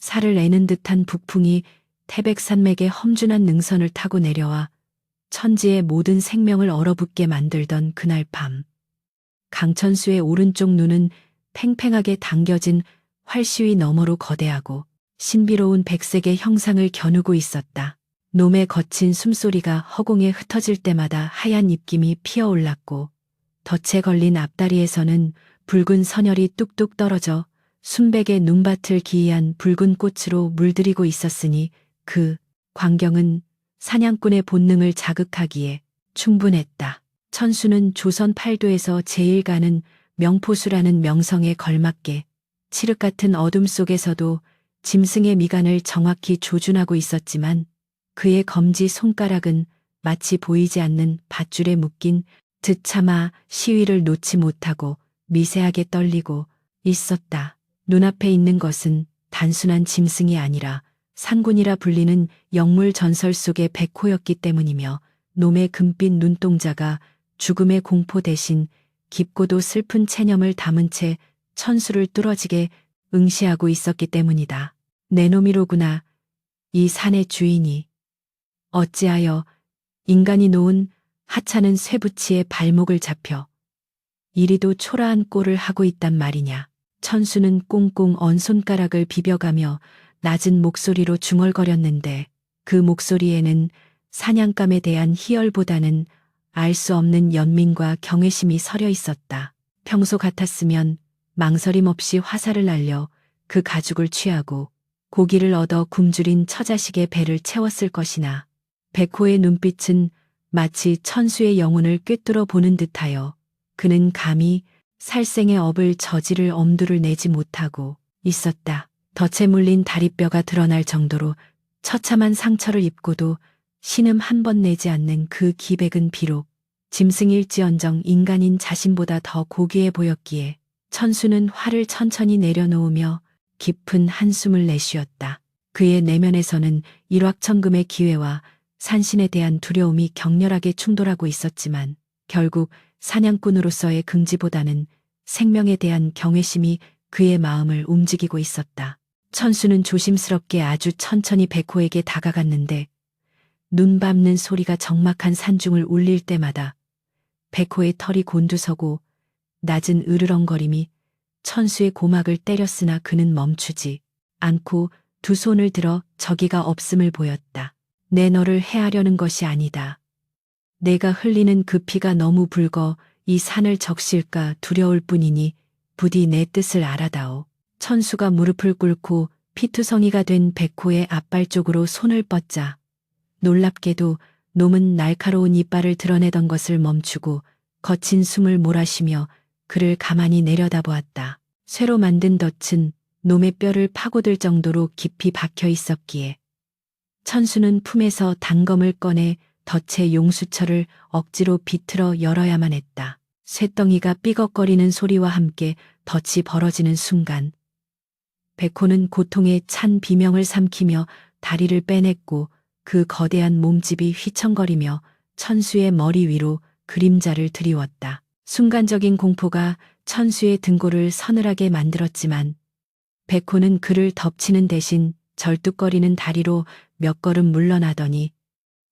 살을 내는 듯한 북풍이 태백산맥의 험준한 능선을 타고 내려와 천지의 모든 생명을 얼어붙게 만들던 그날 밤. 강천수의 오른쪽 눈은 팽팽하게 당겨진 활시위 너머로 거대하고 신비로운 백색의 형상을 겨누고 있었다. 놈의 거친 숨소리가 허공에 흩어질 때마다 하얀 입김이 피어올랐고 덫에 걸린 앞다리에서는 붉은 선혈이 뚝뚝 떨어져 순백의 눈밭을 기이한 붉은 꽃으로 물들이고 있었으니 그 광경은 사냥꾼의 본능을 자극하기에 충분했다. 천수는 조선 팔도에서 제일 가는 명포수라는 명성에 걸맞게 칠흑 같은 어둠 속에서도 짐승의 미간을 정확히 조준하고 있었지만 그의 검지 손가락은 마치 보이지 않는 밧줄에 묶인 듯 차마 시위를 놓지 못하고 미세하게 떨리고 있었다. 눈앞에 있는 것은 단순한 짐승이 아니라 상군이라 불리는 영물 전설 속의 백호였기 때문이며 놈의 금빛 눈동자가 죽음의 공포 대신 깊고도 슬픈 체념을 담은 채 천수를 뚫어지게 응시하고 있었기 때문이다. 내 놈이로구나. 이 산의 주인이. 어찌하여 인간이 놓은 하찮은 쇠붙이의 발목을 잡혀 이리도 초라한 꼴을 하고 있단 말이냐. 천수는 꽁꽁 언 손가락을 비벼가며 낮은 목소리로 중얼거렸는데 그 목소리에는 사냥감에 대한 희열보다는 알 수 없는 연민과 경외심이 서려 있었다. 평소 같았으면 망설임 없이 화살을 날려 그 가죽을 취하고 고기를 얻어 굶주린 처자식의 배를 채웠을 것이나 백호의 눈빛은 마치 천수의 영혼을 꿰뚫어 보는 듯하여 그는 감히 살생의 업을 저지를 엄두를 내지 못하고 있었다. 덫에 물린 다리뼈가 드러날 정도로 처참한 상처를 입고도 신음 한 번 내지 않는 그 기백은 비록 짐승일지언정 인간인 자신보다 더 고귀해 보였기에 천수는 화를 천천히 내려놓으며 깊은 한숨을 내쉬었다. 그의 내면에서는 일확천금의 기회와 산신에 대한 두려움이 격렬하게 충돌하고 있었지만 결국 사냥꾼으로서의 긍지보다는 생명에 대한 경외심이 그의 마음을 움직이고 있었다. 천수는 조심스럽게 아주 천천히 백호에게 다가갔는데 눈 밟는 소리가 적막한 산중을 울릴 때마다 백호의 털이 곤두서고 낮은 으르렁거림이 천수의 고막을 때렸으나 그는 멈추지 않고 두 손을 들어 저기가 없음을 보였다. 내 너를 해하려는 것이 아니다. 내가 흘리는 그 피가 너무 붉어 이 산을 적실까 두려울 뿐이니 부디 내 뜻을 알아다오. 천수가 무릎을 꿇고 피투성이가 된 백호의 앞발 쪽으로 손을 뻗자 놀랍게도 놈은 날카로운 이빨을 드러내던 것을 멈추고 거친 숨을 몰아쉬며 그를 가만히 내려다보았다. 쇠로 만든 덫은 놈의 뼈를 파고들 정도로 깊이 박혀 있었기에 천수는 품에서 단검을 꺼내 덫의 용수철을 억지로 비틀어 열어야만 했다. 쇠덩이가 삐걱거리는 소리와 함께 덫이 벌어지는 순간 백호는 고통에 찬 비명을 삼키며 다리를 빼냈고 그 거대한 몸집이 휘청거리며 천수의 머리 위로 그림자를 드리웠다. 순간적인 공포가 천수의 등골을 서늘하게 만들었지만 백호는 그를 덮치는 대신 절뚝거리는 다리로 몇 걸음 물러나더니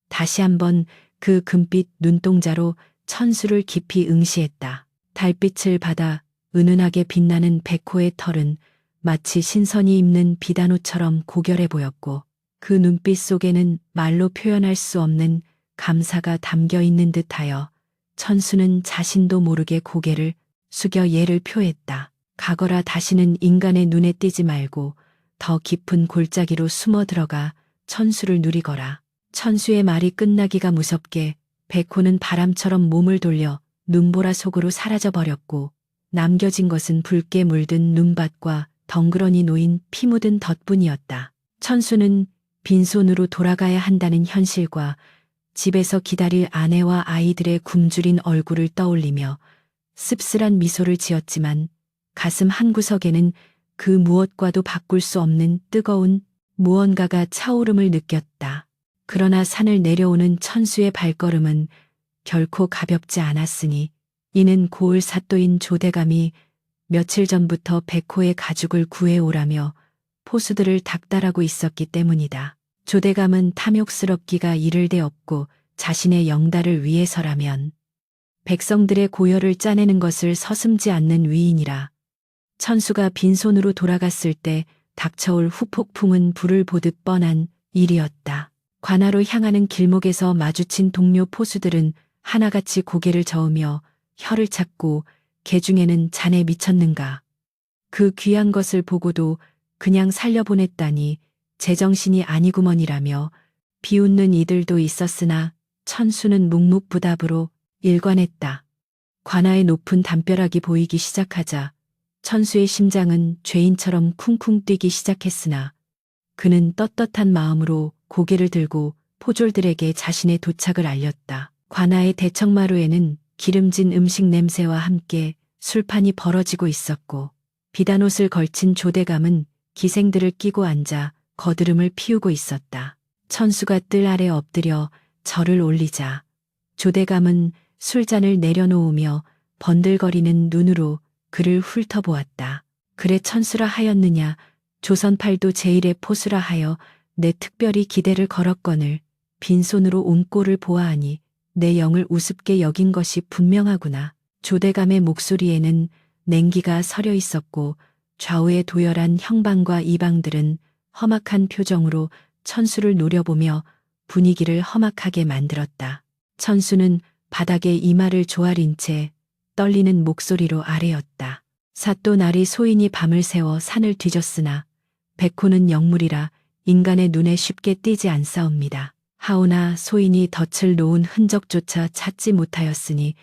다시 한번 그 금빛 눈동자로 천수를 깊이 응시했다. 달빛을 받아 은은하게 빛나는 백호의 털은 마치 신선이 입는 비단옷처럼 고결해 보였고 그 눈빛 속에는 말로 표현할 수 없는 감사가 담겨 있는 듯하여 천수는 자신도 모르게 고개를 숙여 예를 표했다. 가거라 다시는 인간의 눈에 띄지 말고 더 깊은 골짜기로 숨어 들어가 천수를 누리거라. 천수의 말이 끝나기가 무섭게 백호는 바람처럼 몸을 돌려 눈보라 속으로 사라져 버렸고 남겨진 것은 붉게 물든 눈밭과 덩그러니 놓인 피 묻은 덫뿐이었다. 천수는 빈손으로 돌아가야 한다는 현실과 집에서 기다릴 아내와 아이들의 굶주린 얼굴을 떠올리며 씁쓸한 미소를 지었지만 가슴 한구석에는 그 무엇과도 바꿀 수 없는 뜨거운 무언가가 차오름을 느꼈다. 그러나 산을 내려오는 천수의 발걸음은 결코 가볍지 않았으니 이는 고을 사또인 조대감이 며칠 전부터 백호의 가죽을 구해오라며 포수들을 닥달하고 있었기 때문이다. 조대감은 탐욕스럽기가 이를 데 없고 자신의 영달을 위해서라면 백성들의 고열을 짜내는 것을 서슴지 않는 위인이라. 천수가 빈손으로 돌아갔을 때 닥쳐올 후폭풍은 불을 보듯 뻔한 일이었다. 관하로 향하는 길목에서 마주친 동료 포수들은 하나같이 고개를 저으며 혀를 찾고 개중에는 자네 미쳤는가. 그 귀한 것을 보고도 그냥 살려보냈다니 제정신이 아니구먼이라며 비웃는 이들도 있었으나 천수는 묵묵부답으로 일관했다. 관아의 높은 담벼락이 보이기 시작하자 천수의 심장은 죄인처럼 쿵쿵 뛰기 시작했으나 그는 떳떳한 마음으로 고개를 들고 포졸들에게 자신의 도착을 알렸다. 관아의 대청마루에는 기름진 음식 냄새와 함께 술판이 벌어지고 있었고 비단옷을 걸친 조대감은 기생들을 끼고 앉아 거드름을 피우고 있었다. 천수가 뜰 아래 엎드려 절을 올리자 조대감은 술잔을 내려놓으며 번들거리는 눈으로 그를 훑어보았다. 그래 천수라 하였느냐. 조선팔도 제1의 포수라 하여 내 특별히 기대를 걸었거늘 빈손으로 온 꼴을 보아하니 내 영을 우습게 여긴 것이 분명하구나. 조대감의 목소리에는 냉기가 서려 있었고 좌우에 도열한 형방과 이방들은 험악한 표정으로 천수를 노려보며 분위기를 험악하게 만들었다. 천수는 바닥에 이마를 조아린 채 떨리는 목소리로 아뢰었다. 사또 날이 소인이 밤을 새워 산을 뒤졌으나 백호는 영물이라 인간의 눈에 쉽게 띄지 않사옵니다. 하오나 소인이 덫을 놓은 흔적조차 찾지 못하였으니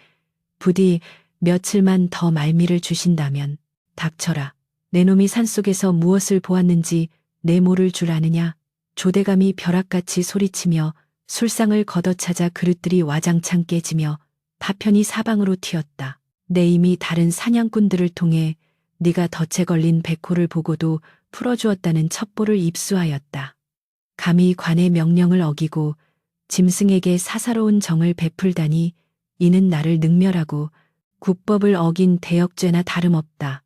부디 며칠만 더 말미를 주신다면 닥쳐라. 내 놈이 산속에서 무엇을 보았는지 내 모를 줄 아느냐. 조대감이 벼락같이 소리치며 술상을 걷어차자 그릇들이 와장창 깨지며 파편이 사방으로 튀었다. 내 이미 다른 사냥꾼들을 통해 네가 덫에 걸린 백호를 보고도 풀어주었다는 첩보를 입수하였다. 감히 관의 명령을 어기고 짐승에게 사사로운 정을 베풀다니 이는 나를 능멸하고 국법을 어긴 대역죄나 다름없다.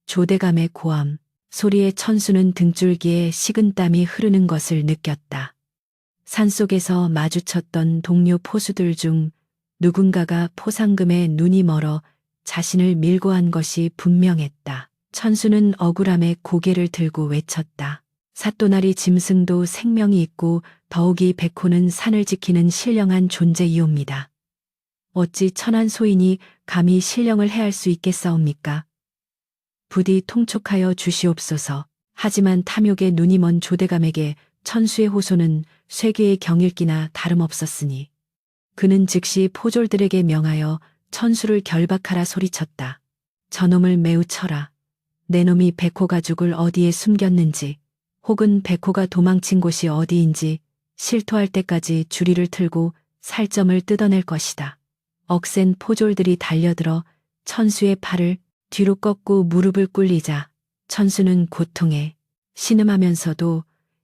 조대감의 고함 소리에 천수는 등줄기에 식은땀이 흐르는 것을 느꼈다. 산속에서 마주쳤던 동료 포수들 중 누군가가 포상금에 눈이 멀어 자신을 밀고 한 것이 분명했다. 천수는 억울함에 고개를 들고 외쳤다. 사또나리 짐승도 생명이 있고 더욱이 백호는 산을 지키는 신령한 존재이옵니다. 어찌 천한 소인이 감히 신령을 해할 수 있겠사옵니까? 부디 통촉하여 주시옵소서. 하지만 탐욕에 눈이 먼 조대감에게 천수의 호소는 쇠괴의 경읽기나 다름없었으니 그는 즉시 포졸들에게 명하여 천수를 결박하라 소리쳤다. 저놈을 매우 쳐라. 내 놈이 백호 가죽을 어디에 숨겼는지 혹은 백호가 도망친 곳이 어디인지 실토할 때까지 주리를 틀고 살점을 뜯어낼 것이다. 억센 포졸들이 달려들어 천수의 팔을 뒤로 꺾고 무릎을 꿇리자 천수는 고통에 신음하면서도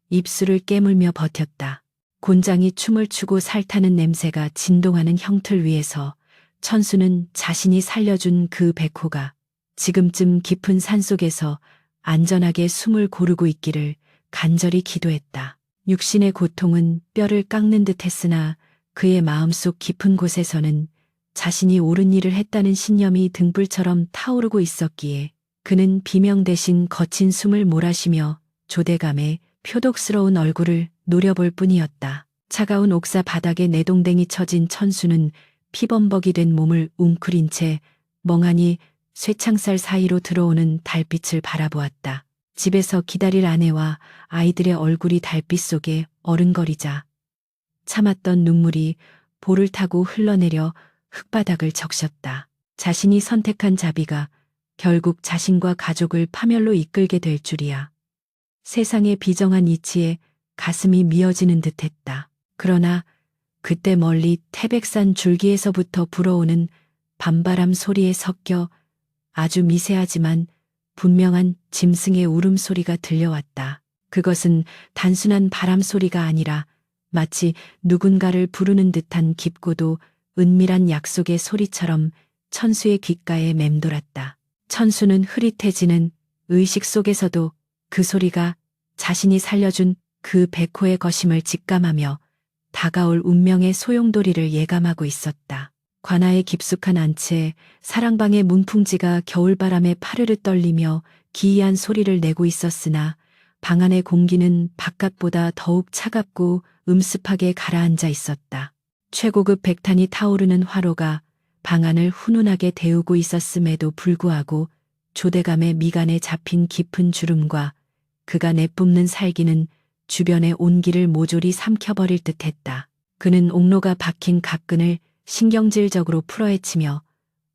입술을 깨물며 버텼다. 곤장이 춤을 추고 살타는 냄새가 진동하는 형틀 위에서 천수는 자신이 살려준 그 백호가 지금쯤 깊은 산속에서 안전하게 숨을 고르고 있기를 간절히 기도했다. 육신의 고통은 뼈를 깎는 듯 했으나 그의 마음속 깊은 곳에서는 자신이 옳은 일을 했다는 신념이 등불처럼 타오르고 있었기에 그는 비명 대신 거친 숨을 몰아쉬며 조대감의 표독스러운 얼굴을 노려볼 뿐이었다. 차가운 옥사 바닥에 내동댕이 쳐진 천수는 피범벅이 된 몸을 웅크린 채 멍하니 쇠창살 사이로 들어오는 달빛을 바라보았다. 집에서 기다릴 아내와 아이들의 얼굴이 달빛 속에 어른거리자 참았던 눈물이 볼을 타고 흘러내려 흙바닥을 적셨다. 자신이 선택한 자비가 결국 자신과 가족을 파멸로 이끌게 될 줄이야. 세상의 비정한 이치에 가슴이 미어지는 듯했다. 그러나 그때 멀리 태백산 줄기에서부터 불어오는 밤바람 소리에 섞여 아주 미세하지만 분명한 짐승의 울음소리가 들려왔다. 그것은 단순한 바람 소리가 아니라 마치 누군가를 부르는 듯한 깊고도 은밀한 약속의 소리처럼 천수의 귓가에 맴돌았다. 천수는 흐릿해지는 의식 속에서도 그 소리가 자신이 살려준 그 백호의 것임을 직감하며 다가올 운명의 소용돌이를 예감하고 있었다. 관아의 깊숙한 안채 사랑방의 문풍지가 겨울바람에 파르르 떨리며 기이한 소리를 내고 있었으나 방 안의 공기는 바깥보다 더욱 차갑고 음습하게 가라앉아 있었다. 최고급 백탄이 타오르는 화로가 방 안을 훈훈하게 데우고 있었음에도 불구하고 조대감의 미간에 잡힌 깊은 주름과 그가 내뿜는 살기는 주변의 온기를 모조리 삼켜버릴 듯했다. 그는 옥로가 박힌 각근을 신경질적으로 풀어헤치며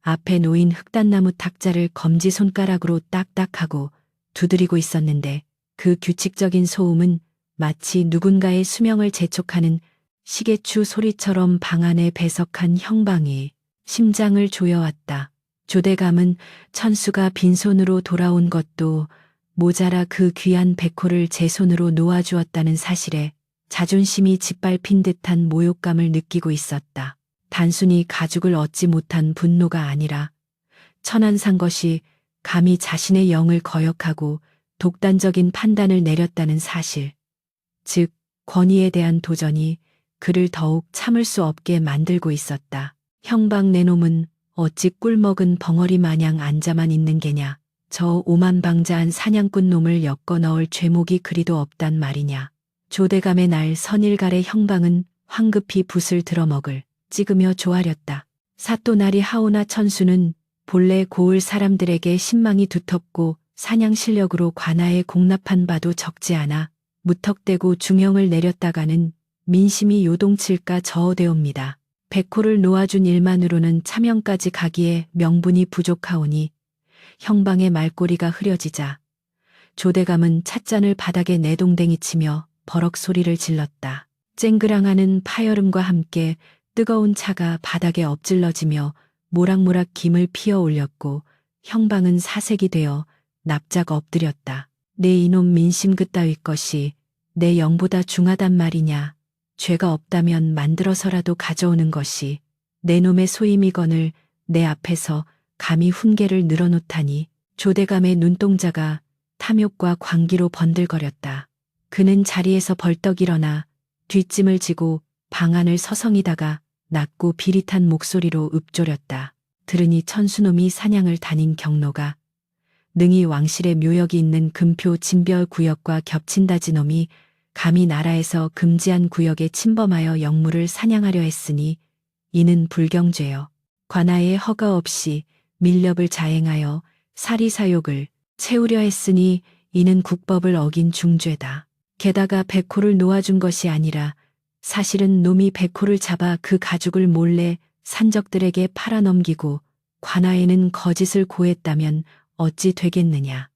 앞에 놓인 흑단나무 탁자를 검지손가락으로 딱딱하고 두드리고 있었는데 그 규칙적인 소음은 마치 누군가의 수명을 재촉하는 시계추 소리처럼 방 안에 배석한 형방이 심장을 조여왔다. 조대감은 천수가 빈손으로 돌아온 것도 모자라 그 귀한 백호를 제 손으로 놓아주었다는 사실에 자존심이 짓밟힌 듯한 모욕감을 느끼고 있었다. 단순히 가죽을 얻지 못한 분노가 아니라 천안산 것이 감히 자신의 영을 거역하고 독단적인 판단을 내렸다는 사실, 즉 권위에 대한 도전이 그를 더욱 참을 수 없게 만들고 있었다. 형방 내놈은 어찌 꿀먹은 벙어리 마냥 앉아만 있는 게냐. 저 오만방자한 사냥꾼 놈을 엮어 넣을 죄목이 그리도 없단 말이냐. 조대감의 날 선일갈의 형방은 황급히 붓을 들어먹을 찍으며 조아렸다. 사또나리 하오나 천수는 본래 고을 사람들에게 신망이 두텁고 사냥 실력으로 관아에 공납한 바도 적지 않아 무턱대고 중형을 내렸다가는 민심이 요동칠까 저어대옵니다. 백호를 놓아준 일만으로는 차명까지 가기에 명분이 부족하오니 형방의 말꼬리가 흐려지자 조대감은 찻잔을 바닥에 내동댕이 치며 버럭 소리를 질렀다. 쨍그랑하는 파여름과 함께 뜨거운 차가 바닥에 엎질러지며 모락모락 김을 피어 올렸고 형방은 사색이 되어 납작 엎드렸다. 내 이놈 민심 그따위 것이 내 영보다 중하단 말이냐. 죄가 없다면 만들어서라도 가져오는 것이 내 놈의 소임이거늘 내 앞에서 감히 훈계를 늘어놓다니. 조대감의 눈동자가 탐욕과 광기로 번들거렸다. 그는 자리에서 벌떡 일어나 뒷짐을 지고 방 안을 서성이다가 낮고 비릿한 목소리로 읊조렸다. 들으니 천수놈이 사냥을 다닌 경로가 능히 왕실의 묘역이 있는 금표 진별 구역과 겹친다지 놈이 감히 나라에서 금지한 구역에 침범하여 영무를 사냥하려 했으니 이는 불경죄여. 관아의 허가 없이 밀렵을 자행하여 사리사욕을 채우려 했으니 이는 국법을 어긴 중죄다. 게다가 백호를 놓아준 것이 아니라 사실은 놈이 백호를 잡아 그 가죽을 몰래 산적들에게 팔아넘기고 관아에는 거짓을 고했다면 어찌 되겠느냐.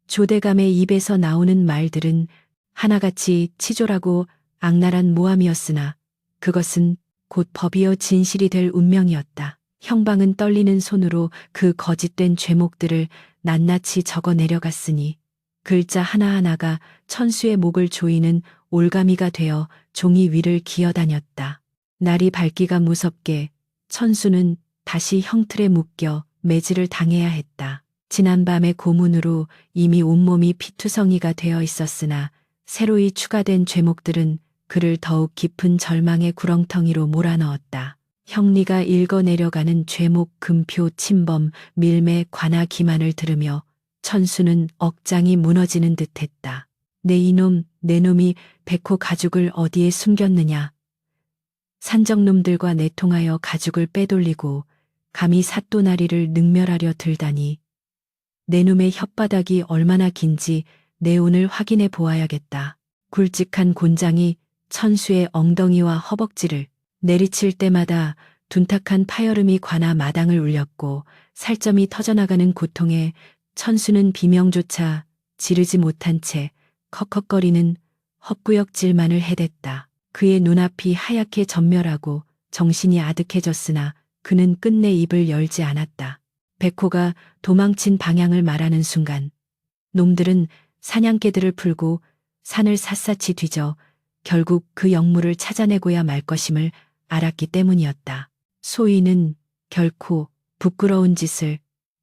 조대감의 입에서 나오는 말들은 하나같이 치졸하고 악랄한 모함이었으나 그것은 곧 법이어 진실이 될 운명이었다. 형방은 떨리는 손으로 그 거짓된 죄목들을 낱낱이 적어 내려갔으니 글자 하나하나가 천수의 목을 조이는 올가미가 되어 종이 위를 기어다녔다. 날이 밝기가 무섭게 천수는 다시 형틀에 묶여 매질을 당해야 했다. 지난밤의 고문으로 이미 온몸이 피투성이가 되어 있었으나 새로이 추가된 죄목들은 그를 더욱 깊은 절망의 구렁텅이로 몰아넣었다. 형리가 읽어 내려가는 죄목 금표 침범 밀매 관아 기만을 들으며 천수는 억장이 무너지는 듯했다. 내 이놈 내 놈이 백호 가죽을 어디에 숨겼느냐. 산적놈들과 내통하여 가죽을 빼돌리고 감히 사또나리를 능멸하려 들다니. 내 놈의 혓바닥이 얼마나 긴지 내 오늘 확인해 보아야겠다. 굵직한 곤장이 천수의 엉덩이와 허벅지를 내리칠 때마다 둔탁한 파여름이 관아 마당을 울렸고 살점이 터져나가는 고통에 천수는 비명조차 지르지 못한 채 컥컥거리는 헛구역질만을 해댔다. 그의 눈앞이 하얗게 전멸하고 정신이 아득해졌으나 그는 끝내 입을 열지 않았다. 백호가 도망친 방향을 말하는 순간 놈들은 사냥개들을 풀고 산을 샅샅이 뒤져 결국 그 영무를 찾아내고야 말 것임을 알았기 때문이었다. 소인은 결코 부끄러운 짓을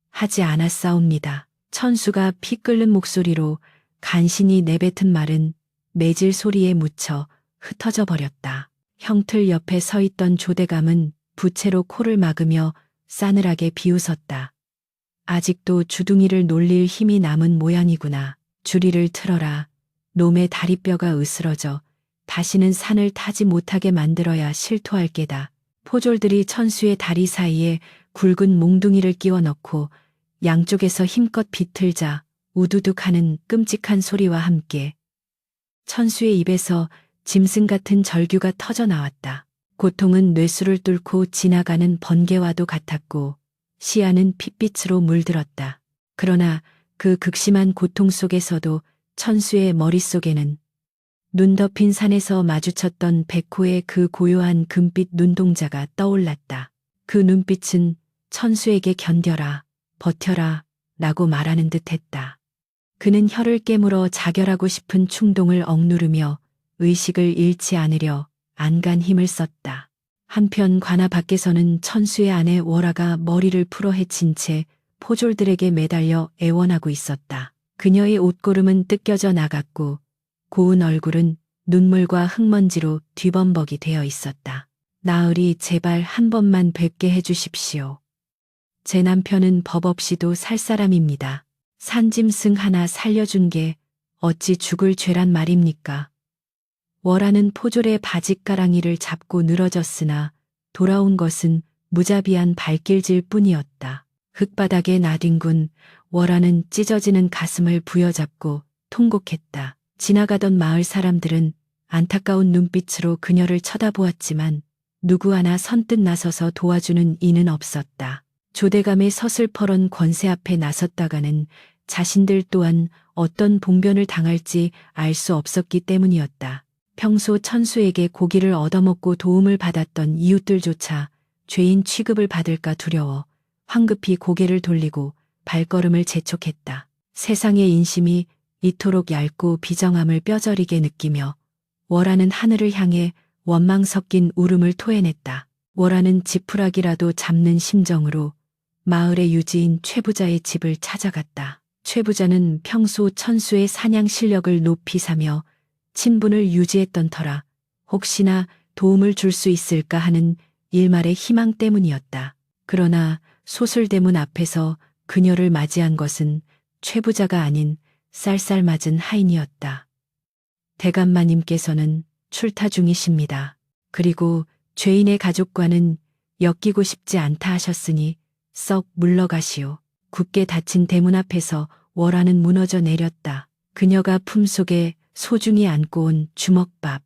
하지 않았사옵니다. 천수가 피 끓는 목소리로 간신히 내뱉은 말은 매질 소리에 묻혀 흩어져 버렸다. 형틀 옆에 서 있던 조대감은 부채로 코를 막으며 싸늘하게 비웃었다. 아직도 주둥이를 놀릴 힘이 남은 모양이구나. 주리를 틀어라. 놈의 다리뼈가 으스러져 다시는 산을 타지 못하게 만들어야 실토할 게다. 포졸들이 천수의 다리 사이에 굵은 몽둥이를 끼워 넣고 양쪽에서 힘껏 비틀자 우두둑 하는 끔찍한 소리와 함께 천수의 입에서 짐승 같은 절규가 터져 나왔다. 고통은 뇌수를 뚫고 지나가는 번개와도 같았고 시야는 핏빛으로 물들었다. 그러나 그 극심한 고통 속에서도 천수의 머릿속에는 눈 덮인 산에서 마주쳤던 백호의 그 고요한 금빛 눈동자가 떠올랐다. 그 눈빛은 천수에게 견뎌라, 버텨라 라고 말하는 듯했다. 그는 혀를 깨물어 자결하고 싶은 충동을 억누르며 의식을 잃지 않으려 안간 힘을 썼다. 한편 관아 밖에서는 천수의 아내 월아가 머리를 풀어 헤친 채 포졸들에게 매달려 애원하고 있었다. 그녀의 옷고름은 뜯겨져 나갔고 고운 얼굴은 눈물과 흙먼지로 뒤범벅이 되어 있었다. 나으리 제발 한 번만 뵙게 해주십시오. 제 남편은 법 없이도 살 사람입니다. 산짐승 하나 살려준 게 어찌 죽을 죄란 말입니까? 월아는 포졸의 바짓가랑이를 잡고 늘어졌으나 돌아온 것은 무자비한 발길질 뿐이었다. 흙바닥에 나뒹군 월아는 찢어지는 가슴을 부여잡고 통곡했다. 지나가던 마을 사람들은 안타까운 눈빛으로 그녀를 쳐다보았지만 누구 하나 선뜻 나서서 도와주는 이는 없었다. 조대감의 서슬퍼런 권세 앞에 나섰다가는 자신들 또한 어떤 봉변을 당할지 알 수 없었기 때문이었다. 평소 천수에게 고기를 얻어먹고 도움을 받았던 이웃들조차 죄인 취급을 받을까 두려워 황급히 고개를 돌리고 발걸음을 재촉했다. 세상의 인심이 이토록 얇고 비정함을 뼈저리게 느끼며 월아는 하늘을 향해 원망 섞인 울음을 토해냈다. 월아는 지푸라기라도 잡는 심정으로 마을의 유지인 최부자의 집을 찾아갔다. 최부자는 평소 천수의 사냥 실력을 높이 사며 친분을 유지했던 터라 혹시나 도움을 줄 수 있을까 하는 일말의 희망 때문이었다. 그러나 소술대문 앞에서 그녀를 맞이한 것은 최부자가 아닌 쌀쌀맞은 하인이었다. 대감마님께서는 출타 중이십니다. 그리고 죄인의 가족과는 엮이고 싶지 않다 하셨으니 썩 물러가시오. 굳게 닫힌 대문 앞에서 월아는 무너져 내렸다. 그녀가 품속에 소중히 안고 온 주먹밥.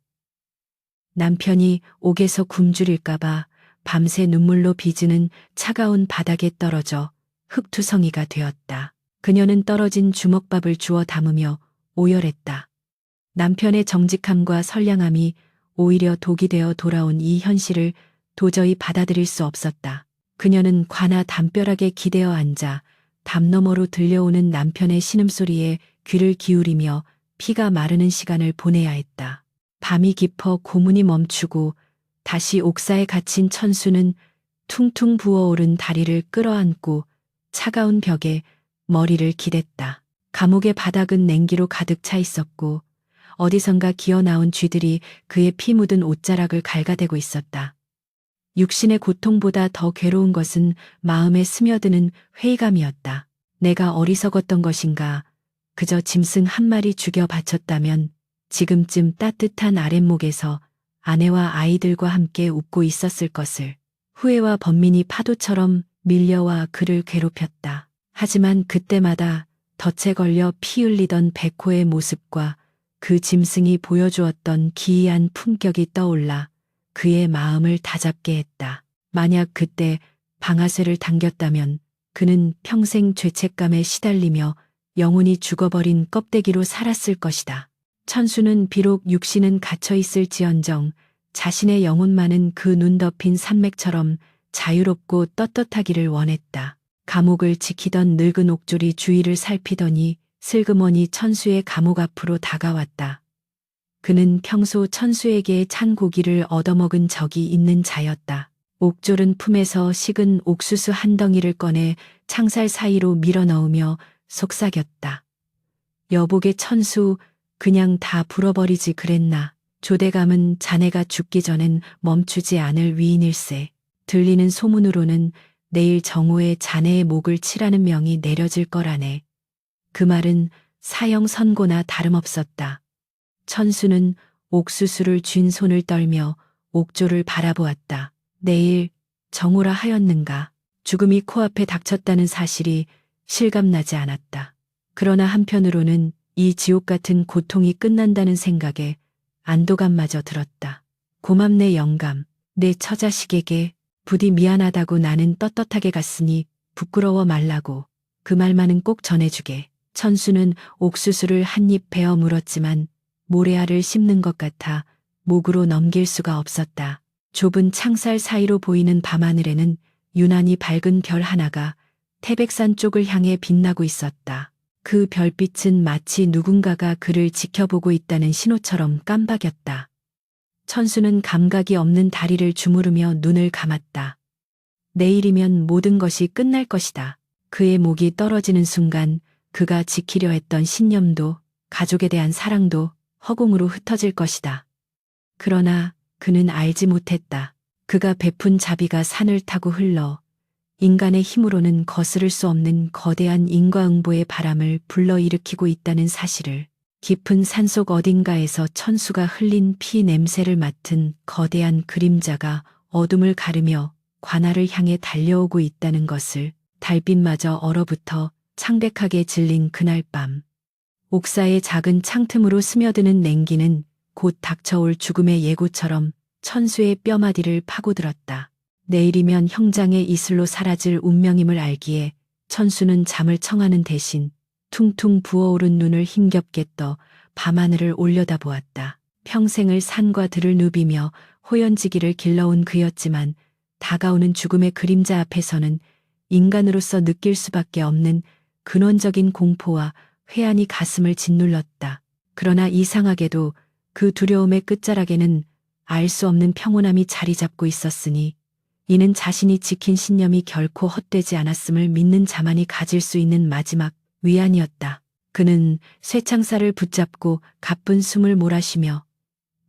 남편이 옥에서 굶주릴까봐 밤새 눈물로 빚는 차가운 바닥에 떨어져 흙투성이가 되었다. 그녀는 떨어진 주먹밥을 주워 담으며 오열했다. 남편의 정직함과 선량함이 오히려 독이 되어 돌아온 이 현실을 도저히 받아들일 수 없었다. 그녀는 관아 담벼락에 기대어 앉아 담 너머로 들려오는 남편의 신음소리에 귀를 기울이며 피가 마르는 시간을 보내야 했다. 밤이 깊어 고문이 멈추고 다시 옥사에 갇힌 천수는 퉁퉁 부어오른 다리를 끌어안고 차가운 벽에 머리를 기댔다. 감옥의 바닥은 냉기로 가득 차 있었고 어디선가 기어나온 쥐들이 그의 피 묻은 옷자락을 갉아대고 있었다. 육신의 고통보다 더 괴로운 것은 마음에 스며드는 회의감이었다. 내가 어리석었던 것인가? 그저 짐승 한 마리 죽여 바쳤다면 지금쯤 따뜻한 아랫목에서 아내와 아이들과 함께 웃고 있었을 것을. 후회와 번민이 파도처럼 밀려와 그를 괴롭혔다. 하지만 그때마다 덫에 걸려 피 흘리던 백호의 모습과 그 짐승이 보여주었던 기이한 품격이 떠올라 그의 마음을 다잡게 했다. 만약 그때 방아쇠를 당겼다면 그는 평생 죄책감에 시달리며 영혼이 죽어버린 껍데기로 살았을 것이다. 천수는 비록 육신은 갇혀있을지언정 자신의 영혼만은 그 눈 덮인 산맥처럼 자유롭고 떳떳하기를 원했다. 감옥을 지키던 늙은 옥졸이 주위를 살피더니 슬그머니 천수의 감옥 앞으로 다가왔다. 그는 평소 천수에게 찬 고기를 얻어먹은 적이 있는 자였다. 옥졸은 품에서 식은 옥수수 한 덩이를 꺼내 창살 사이로 밀어넣으며 속삭였다. 여복의 천수, 그냥 다 불어버리지 그랬나. 조대감은 자네가 죽기 전엔 멈추지 않을 위인일세. 들리는 소문으로는 내일 정오에 자네의 목을 치라는 명이 내려질 거라네. 그 말은 사형 선고나 다름없었다. 천수는 옥수수를 쥔 손을 떨며 옥조를 바라보았다. 내일 정오라 하였는가. 죽음이 코앞에 닥쳤다는 사실이 실감나지 않았다. 그러나 한편으로는 이 지옥 같은 고통이 끝난다는 생각에 안도감마저 들었다. 고맙네 영감. 내 처자식에게 부디 미안하다고 나는 떳떳하게 갔으니 부끄러워 말라고. 그 말만은 꼭 전해주게. 천수는 옥수수를 한 입 베어 물었지만 모래알을 씹는 것 같아 목으로 넘길 수가 없었다. 좁은 창살 사이로 보이는 밤하늘에는 유난히 밝은 별 하나가 태백산 쪽을 향해 빛나고 있었다. 그 별빛은 마치 누군가가 그를 지켜보고 있다는 신호처럼 깜박였다. 천수는 감각이 없는 다리를 주무르며 눈을 감았다. 내일이면 모든 것이 끝날 것이다. 그의 목이 떨어지는 순간 그가 지키려 했던 신념도 가족에 대한 사랑도 허공으로 흩어질 것이다. 그러나 그는 알지 못했다. 그가 베푼 자비가 산을 타고 흘러 인간의 힘으로는 거스를 수 없는 거대한 인과응보의 바람을 불러일으키고 있다는 사실을. 깊은 산속 어딘가에서 천수가 흘린 피 냄새를 맡은 거대한 그림자가 어둠을 가르며 관아를 향해 달려오고 있다는 것을. 달빛마저 얼어붙어 창백하게 질린 그날 밤. 옥사의 작은 창틈으로 스며드는 냉기는 곧 닥쳐올 죽음의 예고처럼 천수의 뼈마디를 파고들었다. 내일이면 형장의 이슬로 사라질 운명임을 알기에 천수는 잠을 청하는 대신 퉁퉁 부어오른 눈을 힘겹게 떠 밤하늘을 올려다보았다. 평생을 산과 들을 누비며 호연지기를 길러온 그였지만 다가오는 죽음의 그림자 앞에서는 인간으로서 느낄 수밖에 없는 근원적인 공포와 회한이 가슴을 짓눌렀다. 그러나 이상하게도 그 두려움의 끝자락에는 알 수 없는 평온함이 자리 잡고 있었으니 이는 자신이 지킨 신념이 결코 헛되지 않았음을 믿는 자만이 가질 수 있는 마지막 위안이었다. 그는 쇠창살을 붙잡고 가쁜 숨을 몰아쉬며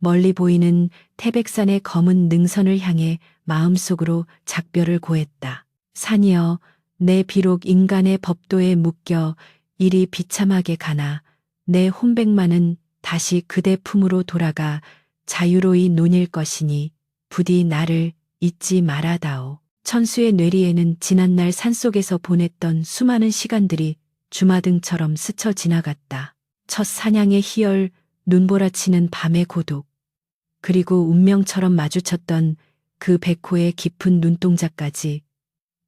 멀리 보이는 태백산의 검은 능선을 향해 마음속으로 작별을 고했다. 산이여, 내 비록 인간의 법도에 묶여 이리 비참하게 가나 내 혼백만은 다시 그대 품으로 돌아가 자유로이 논일 것이니 부디 나를 잊지 말아다오. 천수의 뇌리에는 지난날 산속에서 보냈던 수많은 시간들이 주마등처럼 스쳐 지나갔다. 첫 사냥의 희열, 눈보라치는 밤의 고독, 그리고 운명처럼 마주쳤던 그 백호의 깊은 눈동자까지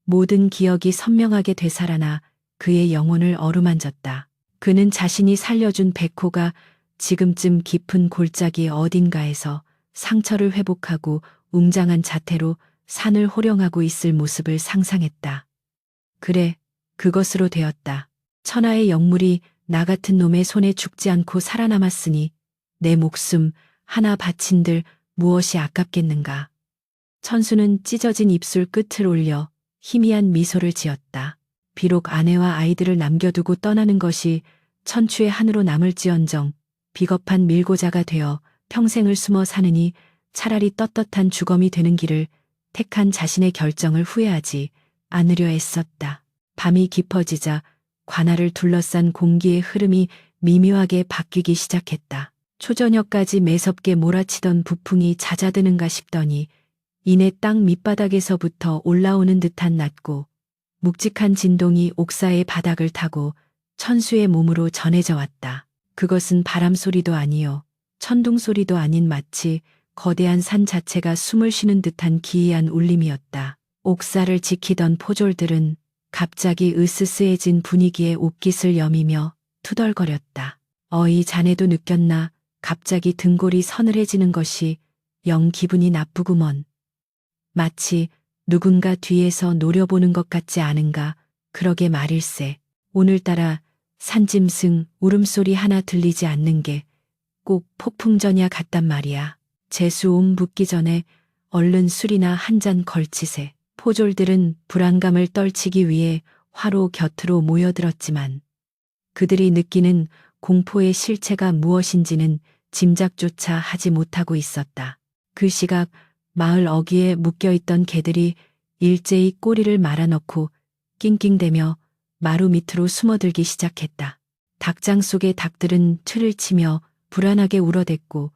모든 기억이 선명하게 되살아나 그의 영혼을 어루만졌다. 그는 자신이 살려준 백호가 지금쯤 깊은 골짜기 어딘가에서 상처를 회복하고 웅장한 자태로 산을 호령하고 있을 모습을 상상했다. 그래, 그것으로 되었다. 천하의 영물이 나 같은 놈의 손에 죽지 않고 살아남았으니 내 목숨 하나 바친들 무엇이 아깝겠는가. 천수는 찢어진 입술 끝을 올려 희미한 미소를 지었다. 비록 아내와 아이들을 남겨두고 떠나는 것이 천추의 한으로 남을지언정 비겁한 밀고자가 되어 평생을 숨어 사느니 차라리 떳떳한 주검이 되는 길을 택한 자신의 결정을 후회하지 않으려 애썼다. 밤이 깊어지자 관아를 둘러싼 공기의 흐름이 미묘하게 바뀌기 시작했다. 초저녁까지 매섭게 몰아치던 부풍이 잦아드는가 싶더니 이내 땅 밑바닥에서부터 올라오는 듯한 낮고 묵직한 진동이 옥사의 바닥을 타고 천수의 몸으로 전해져 왔다. 그것은 바람 소리도 아니요 천둥 소리도 아닌 마치 거대한 산 자체가 숨을 쉬는 듯한 기이한 울림이었다. 옥사를 지키던 포졸들은 갑자기 으스스해진 분위기에 옷깃을 여미며 투덜거렸다. 어이 자네도 느꼈나? 갑자기 등골이 서늘해지는 것이 영 기분이 나쁘구먼. 마치 누군가 뒤에서 노려보는 것 같지 않은가? 그러게 말일세. 오늘따라 산짐승 울음소리 하나 들리지 않는 게 꼭 폭풍전야 같단 말이야. 재수옴 붓기 전에 얼른 술이나 한 잔 걸치세. 포졸들은 불안감을 떨치기 위해 화로 곁으로 모여들었지만 그들이 느끼는 공포의 실체가 무엇인지는 짐작조차 하지 못하고 있었다. 그 시각 마을 어귀에 묶여있던 개들이 일제히 꼬리를 말아넣고 낑낑대며 마루 밑으로 숨어들기 시작했다. 닭장 속의 닭들은 틀을 치며 불안하게 울어댔고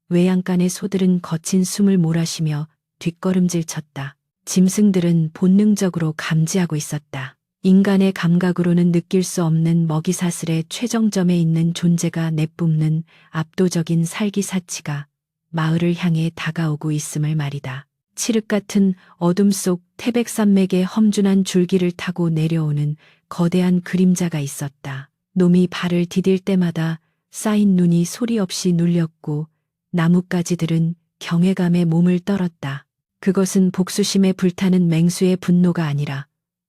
외양간의 소들은 거친 숨을 몰아쉬며 뒷걸음질 쳤다. 짐승들은 본능적으로 감지하고 있었다. 인간의 감각으로는 느낄 수 없는 먹이사슬의 최정점에 있는 존재가 내뿜는 압도적인 살기사치가 마을을 향해 다가오고 있음을 말이다. 칠흑 같은 어둠 속 태백산맥의 험준한 줄기를 타고 내려오는 거대한 그림자가 있었다. 놈이 발을 디딜 때마다 쌓인 눈이 소리 없이 눌렸고 나뭇가지들은 경외감에 몸을 떨었다. 그것은 복수심에 불타는 맹수의 분노가 아니라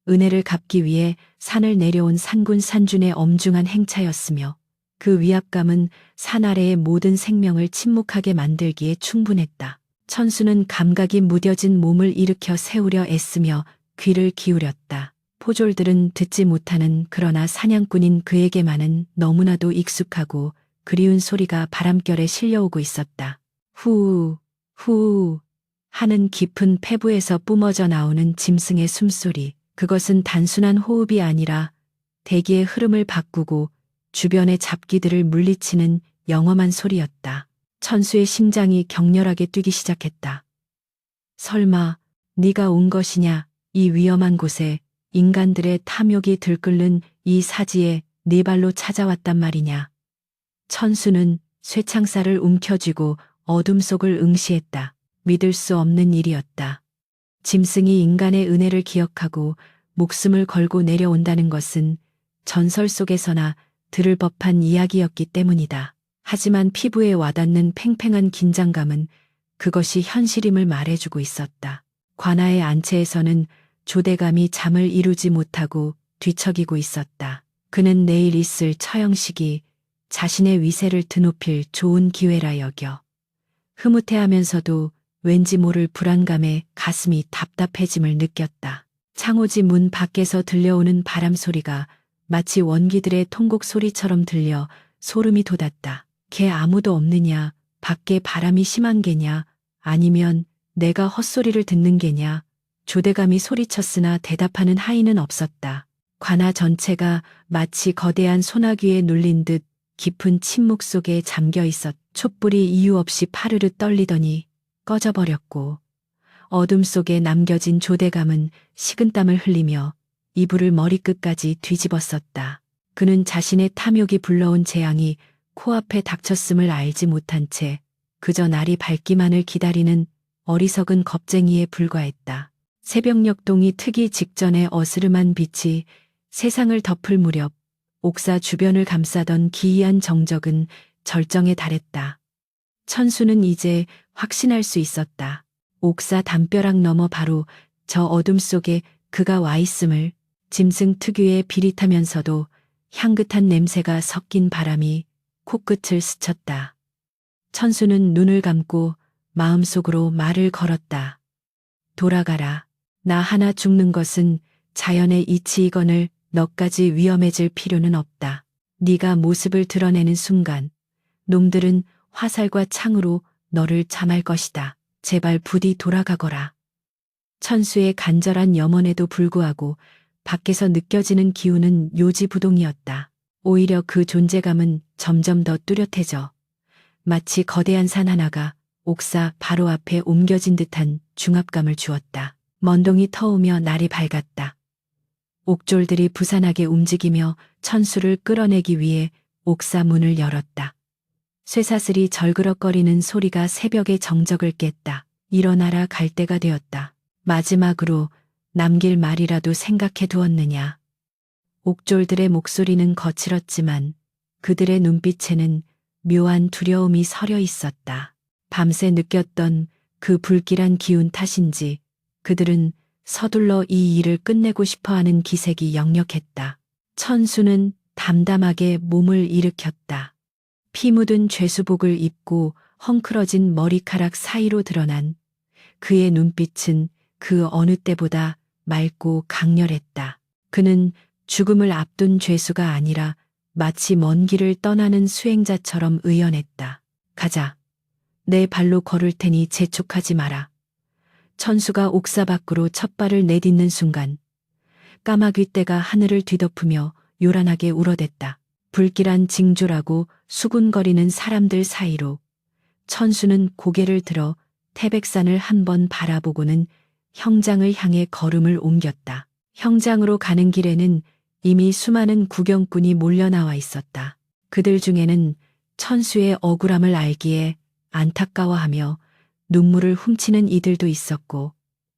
은혜를 갚기 위해 산을 내려온 산군 산준의 엄중한 행차였으며 그 위압감은 산 아래의 모든 생명을 침묵하게 만들기에 충분했다. 천수는 감각이 무뎌진 몸을 일으켜 세우려 애쓰며 귀를 기울였다. 포졸들은 듣지 못하는 그러나 사냥꾼인 그에게만은 너무나도 익숙하고 그리운 소리가 바람결에 실려오고 있었다. 후, 후 하는 깊은 폐부에서 뿜어져 나오는 짐승의 숨소리. 그것은 단순한 호흡이 아니라 대기의 흐름을 바꾸고 주변의 잡기들을 물리치는 영험한 소리였다. 천수의 심장이 격렬하게 뛰기 시작했다. 설마 네가 온 것이냐? 이 위험한 곳에 인간들의 탐욕이 들끓는 이 사지에 네 발로 찾아왔단 말이냐? 천수는 쇠창살을 움켜쥐고 어둠 속을 응시했다. 믿을 수 없는 일이었다. 짐승이 인간의 은혜를 기억하고 목숨을 걸고 내려온다는 것은 전설 속에서나 들을 법한 이야기였기 때문이다. 하지만 피부에 와닿는 팽팽한 긴장감은 그것이 현실임을 말해주고 있었다. 관아의 안채에서는 조대감이 잠을 이루지 못하고 뒤척이고 있었다. 그는 내일 있을 처형식이 자신의 위세를 드높일 좋은 기회라 여겨 흐뭇해하면서도 왠지 모를 불안감에 가슴이 답답해짐을 느꼈다. 창호지 문 밖에서 들려오는 바람 소리가 마치 원기들의 통곡 소리처럼 들려 소름이 돋았다. 걔 아무도 없느냐? 밖에 바람이 심한 게냐? 아니면 내가 헛소리를 듣는 게냐? 조대감이 소리쳤으나 대답하는 하인은 없었다. 관아 전체가 마치 거대한 소나귀에 눌린 듯 깊은 침묵 속에 잠겨 있었. 촛불이 이유 없이 파르르 떨리더니 꺼져버렸고 어둠 속에 남겨진 조대감은 식은땀을 흘리며 이불을 머리끝까지 뒤집었었다. 그는 자신의 탐욕이 불러온 재앙이 코앞에 닥쳤음을 알지 못한 채 그저 날이 밝기만을 기다리는 어리석은 겁쟁이에 불과했다. 새벽녘동이 트기 직전에 어스름한 빛이 세상을 덮을 무렵 옥사 주변을 감싸던 기이한 정적은 절정에 달했다. 천수는 이제 확신할 수 있었다. 옥사 담벼락 너머 바로 저 어둠 속에 그가 와 있음을. 짐승 특유의 비릿하면서도 향긋한 냄새가 섞인 바람이 코끝을 스쳤다. 천수는 눈을 감고 마음속으로 말을 걸었다. 돌아가라. 나 하나 죽는 것은 자연의 이치이거늘 너까지 위험해질 필요는 없다. 네가 모습을 드러내는 순간 놈들은 화살과 창으로 너를 참할 것이다. 제발 부디 돌아가거라. 천수의 간절한 염원에도 불구하고 밖에서 느껴지는 기운은 요지부동이었다. 오히려 그 존재감은 점점 더 뚜렷해져 마치 거대한 산 하나가 옥사 바로 앞에 옮겨진 듯한 중압감을 주었다. 먼동이 터오며 날이 밝았다. 옥졸들이 부산하게 움직이며 천수를 끌어내기 위해 옥사 문을 열었다. 쇠사슬이 절그럭거리는 소리가 새벽의 정적을 깼다. 일어나라, 갈 때가 되었다. 마지막으로 남길 말이라도 생각해 두었느냐. 옥졸들의 목소리는 거칠었지만 그들의 눈빛에는 묘한 두려움이 서려 있었다. 밤새 느꼈던 그 불길한 기운 탓인지 그들은 서둘러 이 일을 끝내고 싶어하는 기색이 역력했다. 천수는 담담하게 몸을 일으켰다. 피 묻은 죄수복을 입고 헝클어진 머리카락 사이로 드러난 그의 눈빛은 그 어느 때보다 맑고 강렬했다. 그는 죽음을 앞둔 죄수가 아니라 마치 먼 길을 떠나는 수행자처럼 의연했다. 가자. 내 발로 걸을 테니 재촉하지 마라. 천수가 옥사 밖으로 첫 발을 내딛는 순간 까마귀 떼가 하늘을 뒤덮으며 요란하게 울어댔다. 불길한 징조라고 수군거리는 사람들 사이로 천수는 고개를 들어 태백산을 한번 바라보고는 형장을 향해 걸음을 옮겼다. 형장으로 가는 길에는 이미 수많은 구경꾼이 몰려 나와 있었다. 그들 중에는 천수의 억울함을 알기에 안타까워하며 눈물을 훔치는 이들도 있었고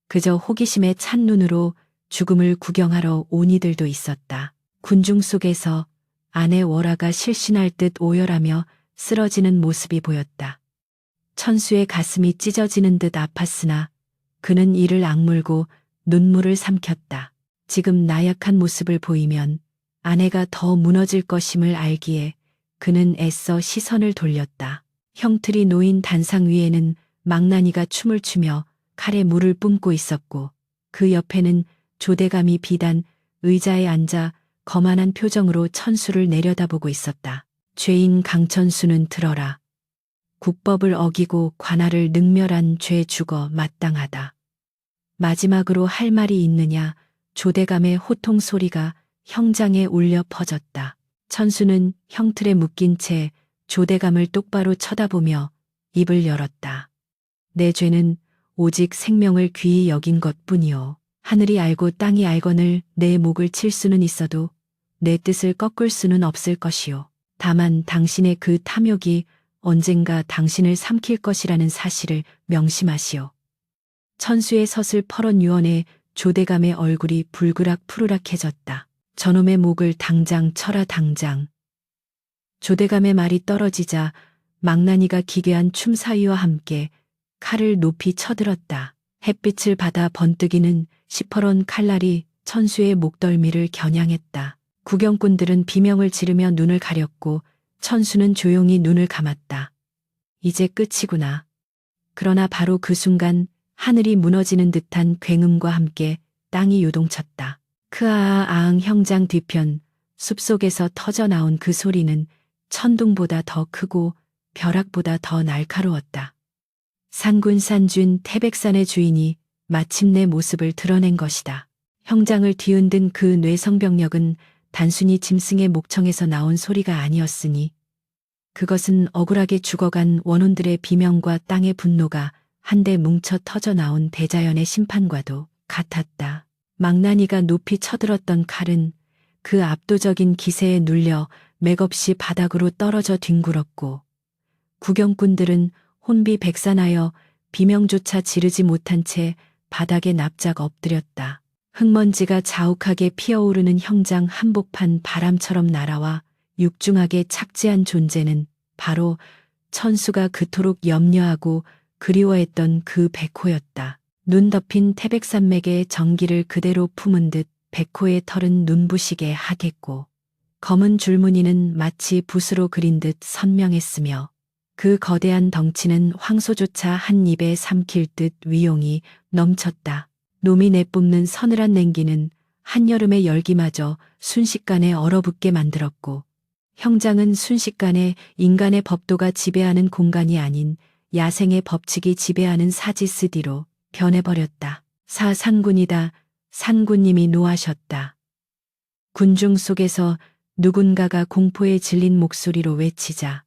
그저 호기심에 찬 눈으로 죽음을 구경하러 온 이들도 있었다. 군중 속에서 아내 월하가 실신할 듯 오열하며 쓰러지는 모습이 보였다. 천수의 가슴이 찢어지는 듯 아팠으나 그는 이를 악물고 눈물을 삼켰다. 지금 나약한 모습을 보이면 아내가 더 무너질 것임을 알기에 그는 애써 시선을 돌렸다. 형틀이 놓인 단상 위에는 망나니가 춤을 추며 칼에 물을 뿜고 있었고 그 옆에는 조대감이 비단 의자에 앉아 거만한 표정으로 천수를 내려다보고 있었다. 죄인 강천수는 들어라. 국법을 어기고 관할을 능멸한 죄 죽어 마땅하다. 마지막으로 할 말이 있느냐 조대감의 호통 소리가 형장에 울려 퍼졌다. 천수는 형틀에 묶인 채 조대감을 똑바로 쳐다보며 입을 열었다. 내 죄는 오직 생명을 귀히 여긴 것뿐이요. 하늘이 알고 땅이 알거늘 내 목을 칠 수는 있어도 내 뜻을 꺾을 수는 없을 것이요. 다만 당신의 그 탐욕이 언젠가 당신을 삼킬 것이라는 사실을 명심하시오. 천수의 서슬 퍼런 유언에 조대감의 얼굴이 불그락 푸르락해졌다. 저놈의 목을 당장 쳐라 당장. 조대감의 말이 떨어지자 망나니가 기괴한 춤사위와 함께 칼을 높이 쳐들었다. 햇빛을 받아 번뜩이는 시퍼런 칼날이 천수의 목덜미를 겨냥했다. 구경꾼들은 비명을 지르며 눈을 가렸고 천수는 조용히 눈을 감았다. 이제 끝이구나. 그러나 바로 그 순간 하늘이 무너지는 듯한 굉음과 함께 땅이 요동쳤다. 크아아 아흥 형장 뒤편 숲속에서 터져 나온 그 소리는 천둥보다 더 크고 벼락보다 더 날카로웠다. 산군산준 태백산의 주인이 마침내 모습을 드러낸 것이다. 형장을 뒤흔든 그 뇌성병력은 단순히 짐승의 목청에서 나온 소리가 아니었으니 그것은 억울하게 죽어간 원혼들의 비명과 땅의 분노가 한데 뭉쳐 터져 나온 대자연의 심판과도 같았다. 망나니가 높이 쳐들었던 칼은 그 압도적인 기세에 눌려 맥없이 바닥으로 떨어져 뒹굴었고 구경꾼들은 혼비백산하여 비명조차 지르지 못한 채 바닥에 납작 엎드렸다. 흙먼지가 자욱하게 피어오르는 형장 한복판 바람처럼 날아와 육중하게 착지한 존재는 바로 천수가 그토록 염려하고 그리워했던 그 백호였다. 눈 덮인 태백산맥의 정기를 그대로 품은 듯 백호의 털은 눈부시게 하겠고 검은 줄무늬는 마치 붓으로 그린 듯 선명했으며 그 거대한 덩치는 황소조차 한 입에 삼킬 듯 위용이 넘쳤다. 놈이 내뿜는 서늘한 냉기는 한여름의 열기마저 순식간에 얼어붙게 만들었고 형장은 순식간에 인간의 법도가 지배하는 공간이 아닌 야생의 법칙이 지배하는 사지스디로 변해버렸다. 산군이다. 산군님이 노하셨다. 군중 속에서 누군가가 공포에 질린 목소리로 외치자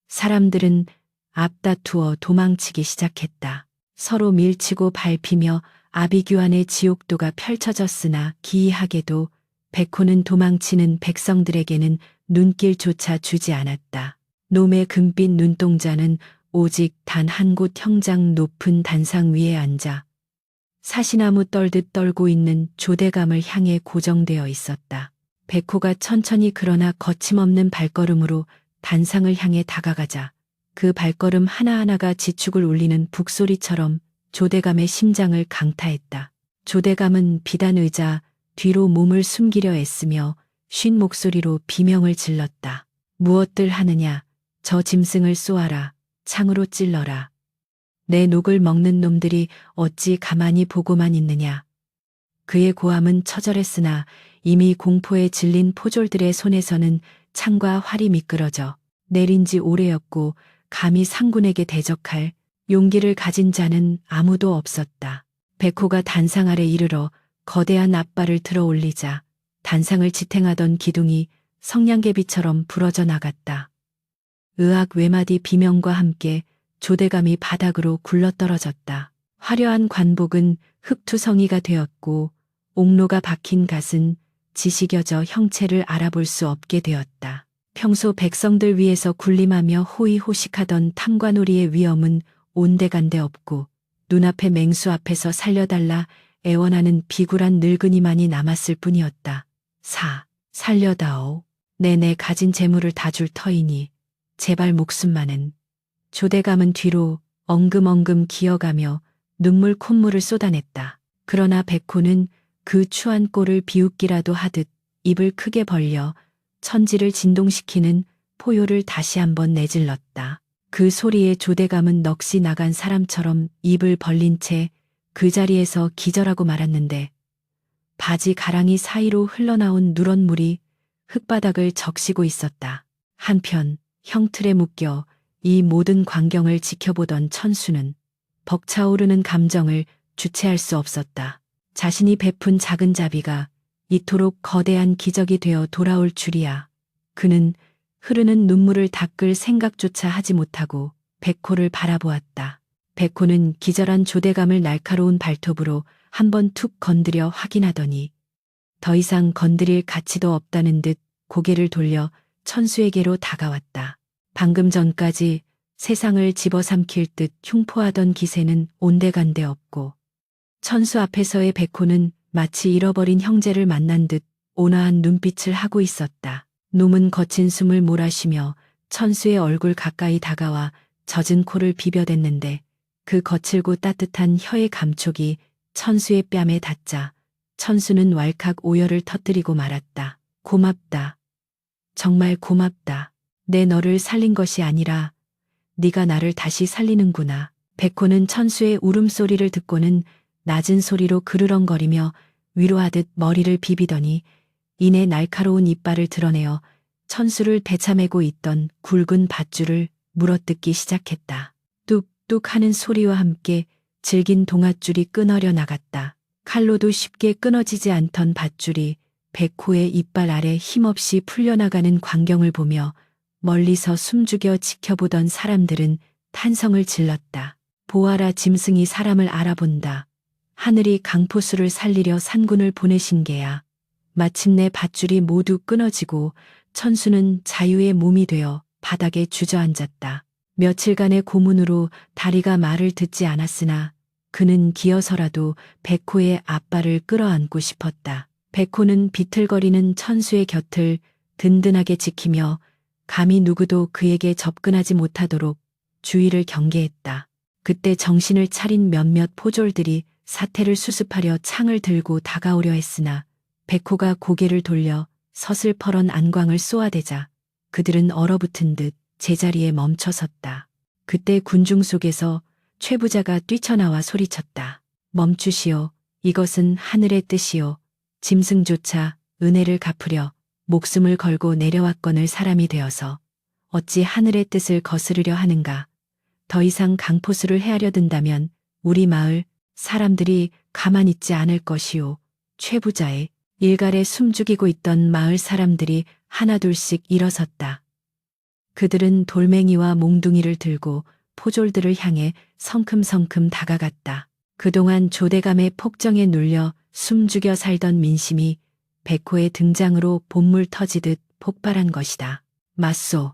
사람들은 앞다투어 도망치기 시작했다. 서로 밀치고 밟히며 아비규환의 지옥도가 펼쳐졌으나 기이하게도 백호는 도망치는 백성들에게는 눈길조차 주지 않았다. 놈의 금빛 눈동자는 오직 단 한 곳 형장 높은 단상 위에 앉아 사시나무 떨듯 떨고 있는 조대감을 향해 고정되어 있었다. 백호가 천천히 그러나 거침없는 발걸음으로 단상을 향해 다가가자 그 발걸음 하나하나가 지축을 울리는 북소리처럼 조대감의 심장을 강타했다. 조대감은 비단 의자 뒤로 몸을 숨기려 애쓰며 쉰 목소리로 비명을 질렀다. 무엇들 하느냐. 저 짐승을 쏘아라. 창으로 찔러라. 내 녹을 먹는 놈들이 어찌 가만히 보고만 있느냐. 그의 고함은 처절했으나 이미 공포에 질린 포졸들의 손에서는 창과 활이 미끄러져 내린 지 오래였고 감히 상군에게 대적할 용기를 가진 자는 아무도 없었다. 백호가 단상 아래 이르러 거대한 앞발을 들어 올리자 단상을 지탱하던 기둥이 성냥개비처럼 부러져 나갔다. 의학 외마디 비명과 함께 조대감이 바닥으로 굴러떨어졌다. 화려한 관복은 흙투성이가 되었고 옥로가 박힌 갓은 지식여져 형체를 알아볼 수 없게 되었다. 평소 백성들 위에서 군림하며 호의호식하던 탐관오리의 위엄은 온데간데 없고 눈앞의 맹수 앞에서 살려달라 애원하는 비굴한 늙은이만이 남았을 뿐이었다. 살려다오. 내내 가진 재물을 다 줄 터이니 제발 목숨만은. 조대감은 뒤로 엉금엉금 기어가며 눈물 콧물을 쏟아냈다. 그러나 백호는 그 추한 꼴을 비웃기라도 하듯 입을 크게 벌려 천지를 진동시키는 포효를 다시 한번 내질렀다. 그 소리에 조대감은 넋이 나간 사람처럼 입을 벌린 채 그 자리에서 기절하고 말았는데 바지 가랑이 사이로 흘러나온 누런 물이 흙바닥을 적시고 있었다. 한편 형틀에 묶여 이 모든 광경을 지켜보던 천수는 벅차오르는 감정을 주체할 수 없었다. 자신이 베푼 작은 자비가 이토록 거대한 기적이 되어 돌아올 줄이야. 그는 흐르는 눈물을 닦을 생각조차 하지 못하고 백호를 바라보았다. 백호는 기절한 조대감을 날카로운 발톱으로 한번 툭 건드려 확인하더니 더 이상 건드릴 가치도 없다는 듯 고개를 돌려 천수에게로 다가왔다. 방금 전까지 세상을 집어삼킬 듯 흉포하던 기세는 온데간데 없고 천수 앞에서의 백호는 마치 잃어버린 형제를 만난 듯 온화한 눈빛을 하고 있었다. 놈은 거친 숨을 몰아쉬며 천수의 얼굴 가까이 다가와 젖은 코를 비벼댔는데 그 거칠고 따뜻한 혀의 감촉이 천수의 뺨에 닿자 천수는 왈칵 오열을 터뜨리고 말았다. 고맙다. 정말 고맙다. 내 너를 살린 것이 아니라 네가 나를 다시 살리는구나. 백호는 천수의 울음소리를 듣고는 낮은 소리로 그르렁거리며 위로하듯 머리를 비비더니 이내 날카로운 이빨을 드러내어 천수를 되참매고 있던 굵은 밧줄을 물어뜯기 시작했다. 뚝뚝 하는 소리와 함께 질긴 동아줄이 끊어려 나갔다. 칼로도 쉽게 끊어지지 않던 밧줄이 백호의 이빨 아래 힘없이 풀려나가는 광경을 보며 멀리서 숨죽여 지켜보던 사람들은 탄성을 질렀다. 보아라, 짐승이 사람을 알아본다. 하늘이 강포수를 살리려 산군을 보내신 게야. 마침내 밧줄이 모두 끊어지고 천수는 자유의 몸이 되어 바닥에 주저앉았다. 며칠간의 고문으로 다리가 말을 듣지 않았으나 그는 기어서라도 백호의 앞발을 끌어안고 싶었다. 백호는 비틀거리는 천수의 곁을 든든하게 지키며 감히 누구도 그에게 접근하지 못하도록 주의를 경계했다. 그때 정신을 차린 몇몇 포졸들이 사태를 수습하려 창을 들고 다가오려 했으나 백호가 고개를 돌려 서슬퍼런 안광을 쏘아대자 그들은 얼어붙은 듯 제자리에 멈춰섰다. 그때 군중 속에서 최부자가 뛰쳐나와 소리쳤다. 멈추시오. 이것은 하늘의 뜻이오. 짐승조차 은혜를 갚으려 목숨을 걸고 내려왔거늘 사람이 되어서 어찌 하늘의 뜻을 거스르려 하는가. 더 이상 강포수를 헤아려 든다면 우리 마을 사람들이 가만 있지 않을 것이오. 최부자의 일갈에 숨죽이고 있던 마을 사람들이 하나둘씩 일어섰다. 그들은 돌멩이와 몽둥이를 들고 포졸들을 향해 성큼성큼 다가갔다. 그동안 조대감의 폭정에 눌려 숨죽여 살던 민심이 백호의 등장으로 본물 터지듯 폭발한 것이다. 맞소.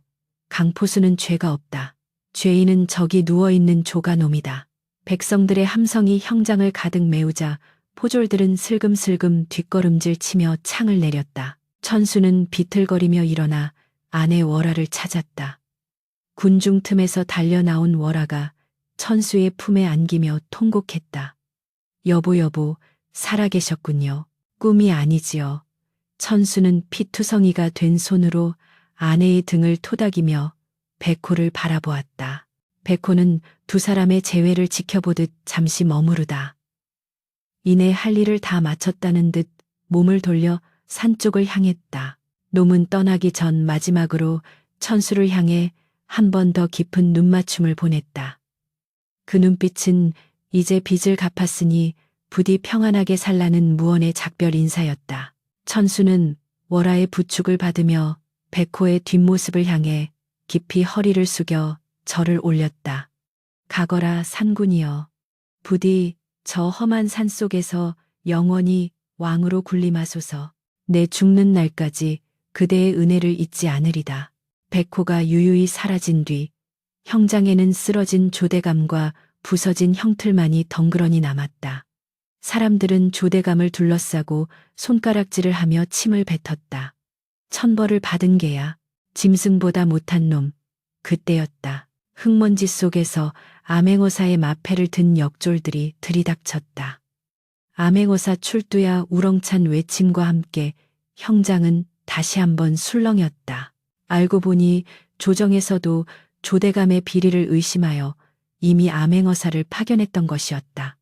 강포수는 죄가 없다. 죄인은 저기 누워있는 조가놈이다. 백성들의 함성이 형장을 가득 메우자 포졸들은 슬금슬금 뒷걸음질 치며 창을 내렸다. 천수는 비틀거리며 일어나 아내 월아를 찾았다. 군중 틈에서 달려나온 월아가 천수의 품에 안기며 통곡했다. 여보, 살아계셨군요. 꿈이 아니지요. 천수는 피투성이가 된 손으로 아내의 등을 토닥이며 백호를 바라보았다. 백호는 두 사람의 재회를 지켜보듯 잠시 머무르다. 이내 할 일을 다 마쳤다는 듯 몸을 돌려 산 쪽을 향했다. 놈은 떠나기 전 마지막으로 천수를 향해 한 번 더 깊은 눈맞춤을 보냈다. 그 눈빛은 이제 빚을 갚았으니 부디 평안하게 살라는 무언의 작별 인사였다. 천수는 월하의 부축을 받으며 백호의 뒷모습을 향해 깊이 허리를 숙여 절을 올렸다. 가거라 산군이여. 부디 저 험한 산 속에서 영원히 왕으로 군림하소서. 내 죽는 날까지 그대의 은혜를 잊지 않으리다. 백호가 유유히 사라진 뒤 형장에는 쓰러진 조대감과 부서진 형틀만이 덩그러니 남았다. 사람들은 조대감을 둘러싸고 손가락질을 하며 침을 뱉었다. 천벌을 받은 개야. 짐승보다 못한 놈. 그때였다. 흙먼지 속에서 암행어사의 마패를 든 역졸들이 들이닥쳤다. 암행어사 출두야 우렁찬 외침과 함께 형장은 다시 한번 술렁였다. 알고 보니 조정에서도 조대감의 비리를 의심하여 이미 암행어사를 파견했던 것이었다.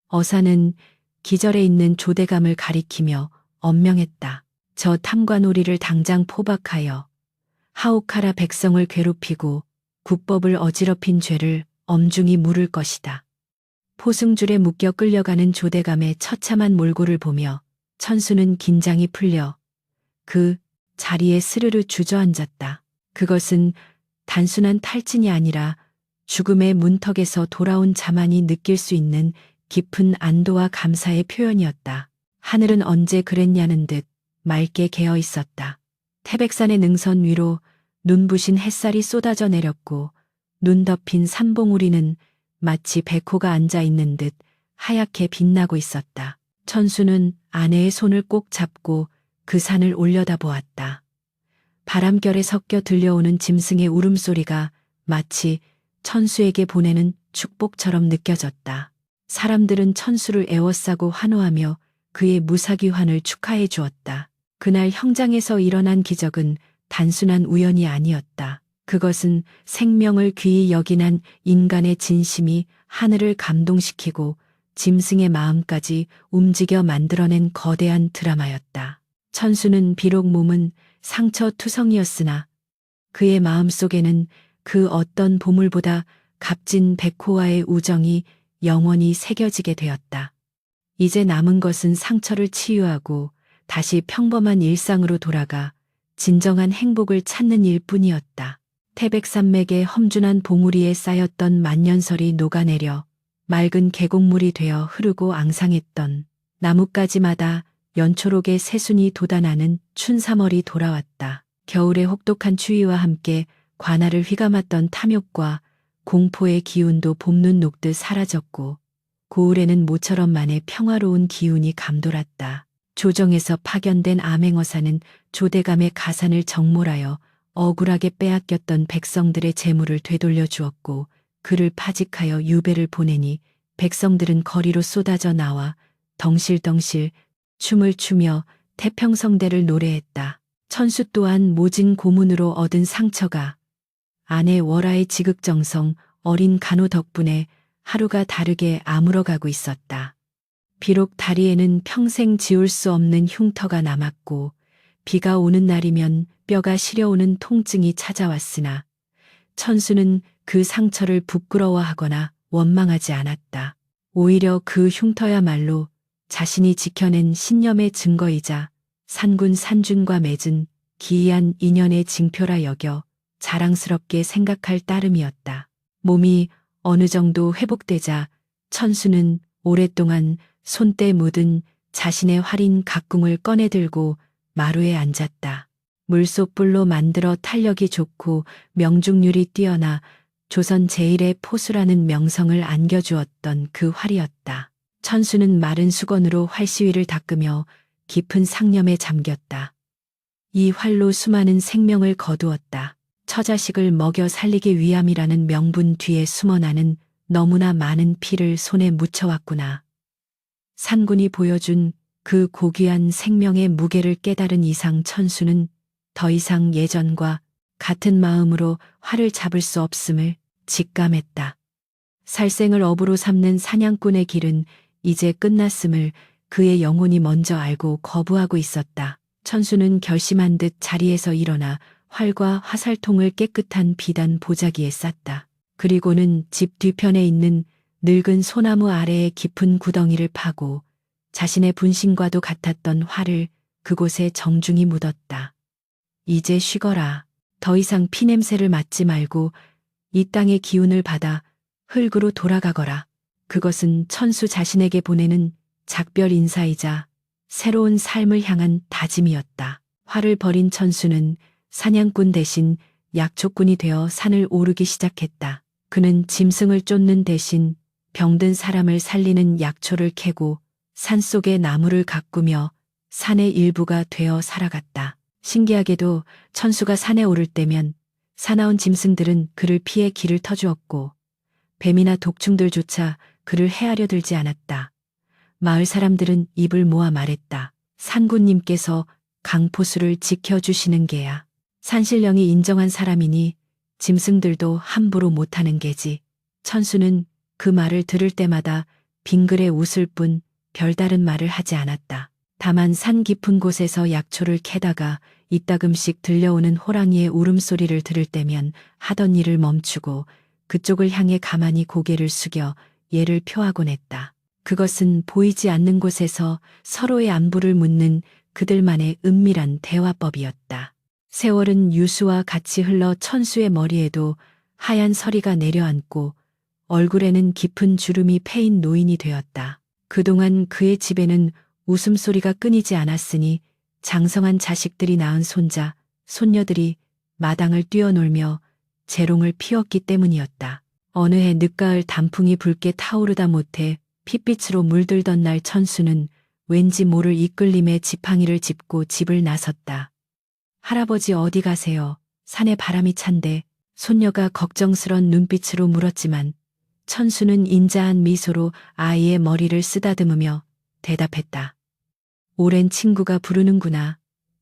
어사는 기절해 있는 조대감을 가리키며 엄명했다. 저 탐관오리를 당장 포박하여 하옥하라 백성을 괴롭히고 국법을 어지럽힌 죄를 엄중히 물을 것이다. 포승줄에 묶여 끌려가는 조대감의 처참한 몰골을 보며 천수는 긴장이 풀려 그 자리에 스르르 주저앉았다. 그것은 단순한 탈진이 아니라 죽음의 문턱에서 돌아온 자만이 느낄 수 있는 깊은 안도와 감사의 표현이었다. 하늘은 언제 그랬냐는 듯 맑게 개어 있었다. 태백산의 능선 위로 눈부신 햇살이 쏟아져 내렸고 눈 덮인 산봉우리는 마치 백호가 앉아 있는 듯 하얗게 빛나고 있었다. 천수는 아내의 손을 꼭 잡고 그 산을 올려다보았다. 바람결에 섞여 들려오는 짐승의 울음소리가 마치 천수에게 보내는 축복처럼 느껴졌다. 사람들은 천수를 애워싸고 환호하며 그의 무사귀환을 축하해 주었다. 그날 형장에서 일어난 기적은 단순한 우연이 아니었다. 그것은 생명을 귀히 여기는 인간의 진심이 하늘을 감동시키고 짐승의 마음까지 움직여 만들어낸 거대한 드라마였다. 천수는 비록 몸은 상처투성이었으나 그의 마음속에는 그 어떤 보물보다 값진 백호와의 우정이 영원히 새겨지게 되었다. 이제 남은 것은 상처를 치유하고 다시 평범한 일상으로 돌아가 진정한 행복을 찾는 일뿐이었다. 태백산맥의 험준한 봉우리에 쌓였던 만년설이 녹아내려 맑은 계곡물이 되어 흐르고 앙상했던 나뭇가지마다 연초록의 새순이 돋아나는 춘삼월이 돌아왔다. 겨울의 혹독한 추위와 함께 관아를 휘감았던 탐욕과 공포의 기운도 봄눈 녹듯 사라졌고 고을에는 모처럼만의 평화로운 기운이 감돌았다. 조정에서 파견된 암행어사는 조대감의 가산을 정몰하여 억울하게 빼앗겼던 백성들의 재물을 되돌려 주었고 그를 파직하여 유배를 보내니 백성들은 거리로 쏟아져 나와 덩실덩실 춤을 추며 태평성대를 노래했다. 천수 또한 모진 고문으로 얻은 상처가 아내 월하의 지극정성 어린 간호 덕분에 하루가 다르게 아물어가고 있었다. 비록 다리에는 평생 지울 수 없는 흉터가 남았고 비가 오는 날이면 뼈가 시려오는 통증이 찾아왔으나 천수는 그 상처를 부끄러워하거나 원망하지 않았다. 오히려 그 흉터야말로 자신이 지켜낸 신념의 증거이자 산군 산준과 맺은 기이한 인연의 징표라 여겨 자랑스럽게 생각할 따름이었다. 몸이 어느 정도 회복되자 천수는 오랫동안 손때 묻은 자신의 활인 각궁을 꺼내들고 마루에 앉았다. 물소뿔로 만들어 탄력이 좋고 명중률이 뛰어나 조선 제1의 포수라는 명성을 안겨주었던 그 활이었다. 천수는 마른 수건으로 활시위를 닦으며 깊은 상념에 잠겼다. 이 활로 수많은 생명을 거두었다. 처자식을 먹여 살리기 위함이라는 명분 뒤에 숨어나는 너무나 많은 피를 손에 묻혀왔구나. 산군이 보여준 그 고귀한 생명의 무게를 깨달은 이상 천수는 더 이상 예전과 같은 마음으로 활을 잡을 수 없음을 직감했다. 살생을 업으로 삼는 사냥꾼의 길은 이제 끝났음을 그의 영혼이 먼저 알고 거부하고 있었다. 천수는 결심한 듯 자리에서 일어나 활과 화살통을 깨끗한 비단 보자기에 쌌다. 그리고는 집 뒤편에 있는 늙은 소나무 아래에 깊은 구덩이를 파고 자신의 분신과도 같았던 활을 그곳에 정중히 묻었다. 이제 쉬거라. 더 이상 피냄새를 맡지 말고 이 땅의 기운을 받아 흙으로 돌아가거라. 그것은 천수 자신에게 보내는 작별 인사이자 새로운 삶을 향한 다짐이었다. 활을 버린 천수는 사냥꾼 대신 약초꾼이 되어 산을 오르기 시작했다. 그는 짐승을 쫓는 대신 병든 사람을 살리는 약초를 캐고 산속의 나무를 가꾸며 산의 일부가 되어 살아갔다. 신기하게도 천수가 산에 오를 때면 사나운 짐승들은 그를 피해 길을 터주었고 뱀이나 독충들조차 그를 해하려 들지 않았다. 마을 사람들은 입을 모아 말했다. 산군님께서 강포수를 지켜주시는 게야. 산신령이 인정한 사람이니 짐승들도 함부로 못하는 게지. 천수는 그 말을 들을 때마다 빙그레 웃을 뿐 별다른 말을 하지 않았다. 다만 산 깊은 곳에서 약초를 캐다가 이따금씩 들려오는 호랑이의 울음소리를 들을 때면 하던 일을 멈추고 그쪽을 향해 가만히 고개를 숙여 예를 표하곤 했다. 그것은 보이지 않는 곳에서 서로의 안부를 묻는 그들만의 은밀한 대화법이었다. 세월은 유수와 같이 흘러 천수의 머리에도 하얀 서리가 내려앉고 얼굴에는 깊은 주름이 패인 노인이 되었다. 그동안 그의 집에는 웃음소리가 끊이지 않았으니 장성한 자식들이 낳은 손자, 손녀들이 마당을 뛰어놀며 재롱을 피웠기 때문이었다. 어느 해 늦가을 단풍이 붉게 타오르다 못해 핏빛으로 물들던 날 천수는 왠지 모를 이끌림에 지팡이를 짚고 집을 나섰다. 할아버지 어디 가세요? 산에 바람이 찬데 손녀가 걱정스런 눈빛으로 물었지만 천수는 인자한 미소로 아이의 머리를 쓰다듬으며 대답했다. 오랜 친구가 부르는구나.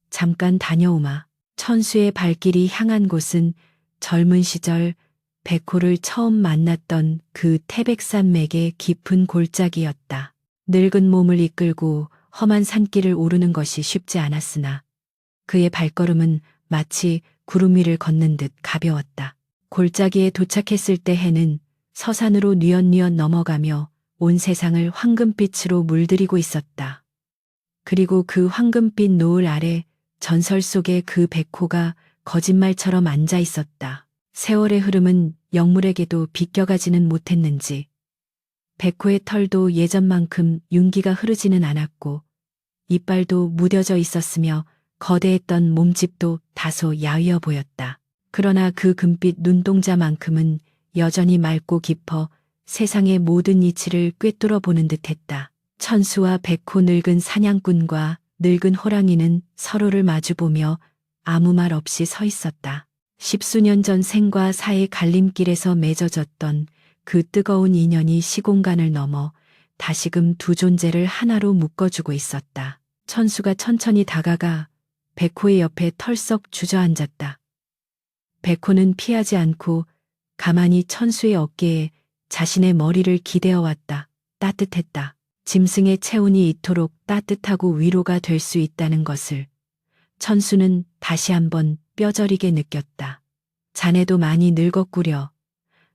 잠깐 다녀오마. 천수의 발길이 향한 곳은 젊은 시절 백호를 처음 만났던 그 태백산맥의 깊은 골짜기였다. 늙은 몸을 이끌고 험한 산길을 오르는 것이 쉽지 않았으나 그의 발걸음은 마치 구름 위를 걷는 듯 가벼웠다. 골짜기에 도착했을 때 해는 서산으로 뉘엿뉘엿 넘어가며 온 세상을 황금빛으로 물들이고 있었다. 그리고 그 황금빛 노을 아래 전설 속의 그 백호가 거짓말처럼 앉아 있었다. 세월의 흐름은 영물에게도 비껴가지는 못했는지 백호의 털도 예전만큼 윤기가 흐르지는 않았고 이빨도 무뎌져 있었으며 거대했던 몸집도 다소 야위어 보였다. 그러나 그 금빛 눈동자만큼은 여전히 맑고 깊어 세상의 모든 이치를 꿰뚫어 보는 듯했다. 천수와 백호 늙은 사냥꾼과 늙은 호랑이는 서로를 마주보며 아무 말 없이 서 있었다. 십수년 전 생과 사의 갈림길에서 맺어졌던 그 뜨거운 인연이 시공간을 넘어 다시금 두 존재를 하나로 묶어주고 있었다. 천수가 천천히 다가가 백호의 옆에 털썩 주저앉았다. 백호는 피하지 않고 가만히 천수의 어깨에 자신의 머리를 기대어 왔다. 따뜻했다. 짐승의 체온이 이토록 따뜻하고 위로가 될 수 있다는 것을 천수는 다시 한번 뼈저리게 느꼈다. 자네도 많이 늙었구려.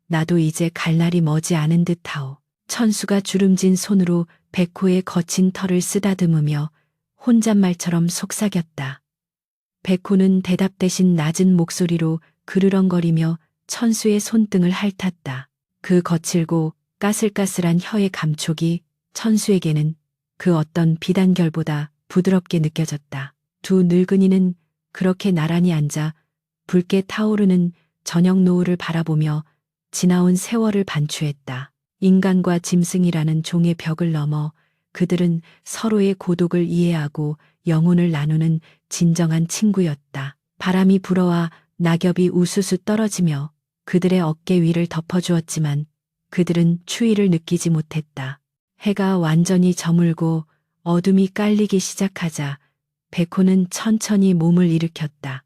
나도 이제 갈 날이 머지 않은 듯하오. 천수가 주름진 손으로 백호의 거친 털을 쓰다듬으며 혼잣말처럼 속삭였다. 백호는 대답 대신 낮은 목소리로 그르렁거리며 천수의 손등을 핥았다. 그 거칠고 까슬까슬한 혀의 감촉이 천수에게는 그 어떤 비단결보다 부드럽게 느껴졌다. 두 늙은이는 그렇게 나란히 앉아 붉게 타오르는 저녁 노을을 바라보며 지나온 세월을 반추했다. 인간과 짐승이라는 종의 벽을 넘어 그들은 서로의 고독을 이해하고 영혼을 나누는 진정한 친구였다. 바람이 불어와 낙엽이 우수수 떨어지며 그들의 어깨 위를 덮어주었지만 그들은 추위를 느끼지 못했다. 해가 완전히 저물고 어둠이 깔리기 시작하자 백호는 천천히 몸을 일으켰다.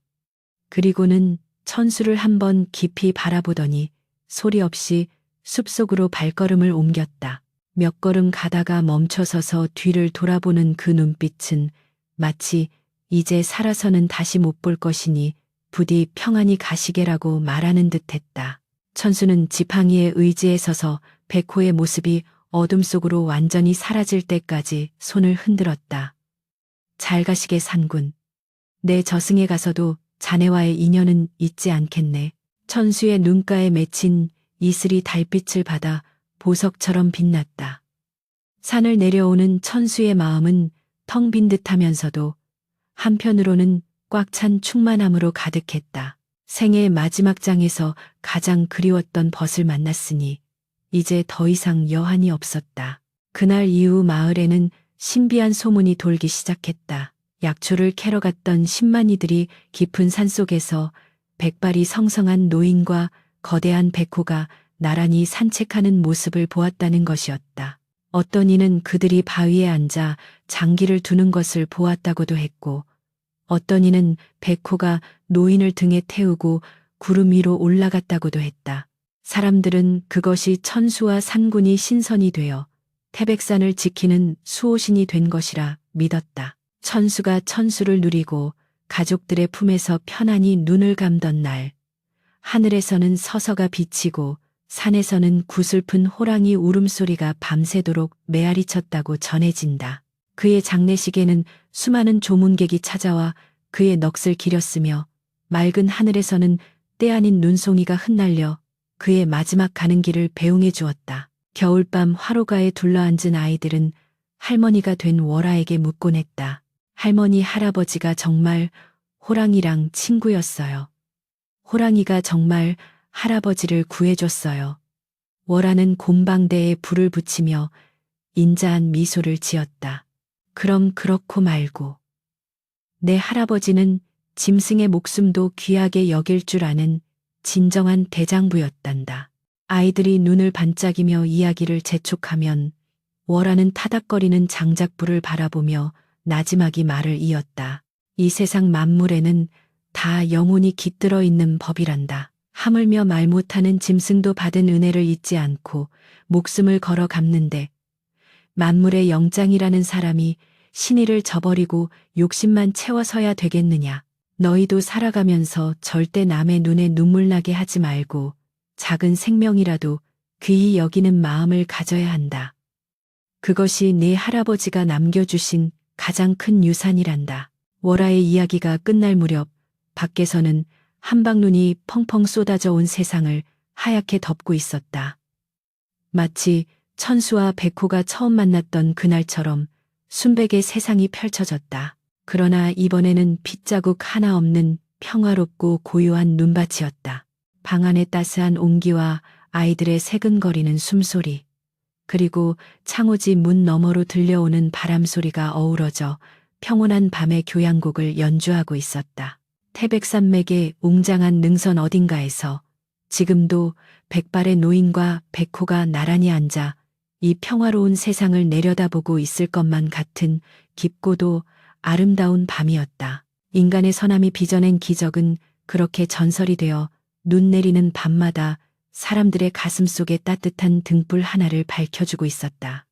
그리고는 천수를 한번 깊이 바라보더니 소리 없이 숲속으로 발걸음을 옮겼다. 몇 걸음 가다가 멈춰서서 뒤를 돌아보는 그 눈빛은 마치 이제 살아서는 다시 못 볼 것이니 부디 평안히 가시게라고 말하는 듯했다. 천수는 지팡이에 의지해 서서 백호의 모습이 어둠 속으로 완전히 사라질 때까지 손을 흔들었다. 잘 가시게 산군. 내 저승에 가서도 자네와의 인연은 잊지 않겠네. 천수의 눈가에 맺힌 이슬이 달빛을 받아 보석처럼 빛났다. 산을 내려오는 천수의 마음은 텅 빈 듯하면서도 한편으로는 꽉 찬 충만함으로 가득했다. 생애의 마지막 장에서 가장 그리웠던 벗을 만났으니 이제 더 이상 여한이 없었다. 그날 이후 마을에는 신비한 소문이 돌기 시작했다. 약초를 캐러 갔던 10만이들이 깊은 산속에서 백발이 성성한 노인과 거대한 백호가 나란히 산책하는 모습을 보았다는 것이었다. 어떤 이는 그들이 바위에 앉아 장기를 두는 것을 보았다고도 했고, 어떤 이는 백호가 노인을 등에 태우고 구름 위로 올라갔다고도 했다. 사람들은 그것이 천수와 산군이 신선이 되어 태백산을 지키는 수호신이 된 것이라 믿었다. 천수가 천수를 누리고 가족들의 품에서 편안히 눈을 감던 날, 하늘에서는 서서가 비치고 산에서는 구슬픈 호랑이 울음소리가 밤새도록 메아리쳤다고 전해진다. 그의 장례식에는 수많은 조문객이 찾아와 그의 넋을 기렸으며 맑은 하늘에서는 때 아닌 눈송이가 흩날려 그의 마지막 가는 길을 배웅해 주었다. 겨울밤 화로가에 둘러앉은 아이들은 할머니가 된 월아에게 묻곤 했다. 할머니, 할아버지가 정말 호랑이랑 친구였어요. 호랑이가 정말 할아버지를 구해줬어요. 월아는 곰방대에 불을 붙이며 인자한 미소를 지었다. 그럼 그렇고 말고. 내 할아버지는 짐승의 목숨도 귀하게 여길 줄 아는 진정한 대장부였단다. 아이들이 눈을 반짝이며 이야기를 재촉하면 월아는 타닥거리는 장작불을 바라보며 나지막이 말을 이었다. 이 세상 만물에는 다 영혼이 깃들어 있는 법이란다. 하물며 말 못하는 짐승도 받은 은혜를 잊지 않고 목숨을 걸어 갚는데 만물의 영장이라는 사람이 신의를 저버리고 욕심만 채워서야 되겠느냐. 너희도 살아가면서 절대 남의 눈에 눈물 나게 하지 말고 작은 생명이라도 귀히 여기는 마음을 가져야 한다. 그것이 네 할아버지가 남겨주신 가장 큰 유산이란다. 월아의 이야기가 끝날 무렵 밖에서는 한방눈이 펑펑 쏟아져 온 세상을 하얗게 덮고 있었다. 마치 천수와 백호가 처음 만났던 그날처럼 순백의 세상이 펼쳐졌다. 그러나 이번에는 핏자국 하나 없는 평화롭고 고요한 눈밭이었다. 방 안의 따스한 온기와 아이들의 새근거리는 숨소리, 그리고 창호지 문 너머로 들려오는 바람소리가 어우러져 평온한 밤의 교향곡을 연주하고 있었다. 태백산맥의 웅장한 능선 어딘가에서 지금도 백발의 노인과 백호가 나란히 앉아 이 평화로운 세상을 내려다보고 있을 것만 같은 깊고도 아름다운 밤이었다. 인간의 선함이 빚어낸 기적은 그렇게 전설이 되어 눈 내리는 밤마다 사람들의 가슴 속에 따뜻한 등불 하나를 밝혀주고 있었다.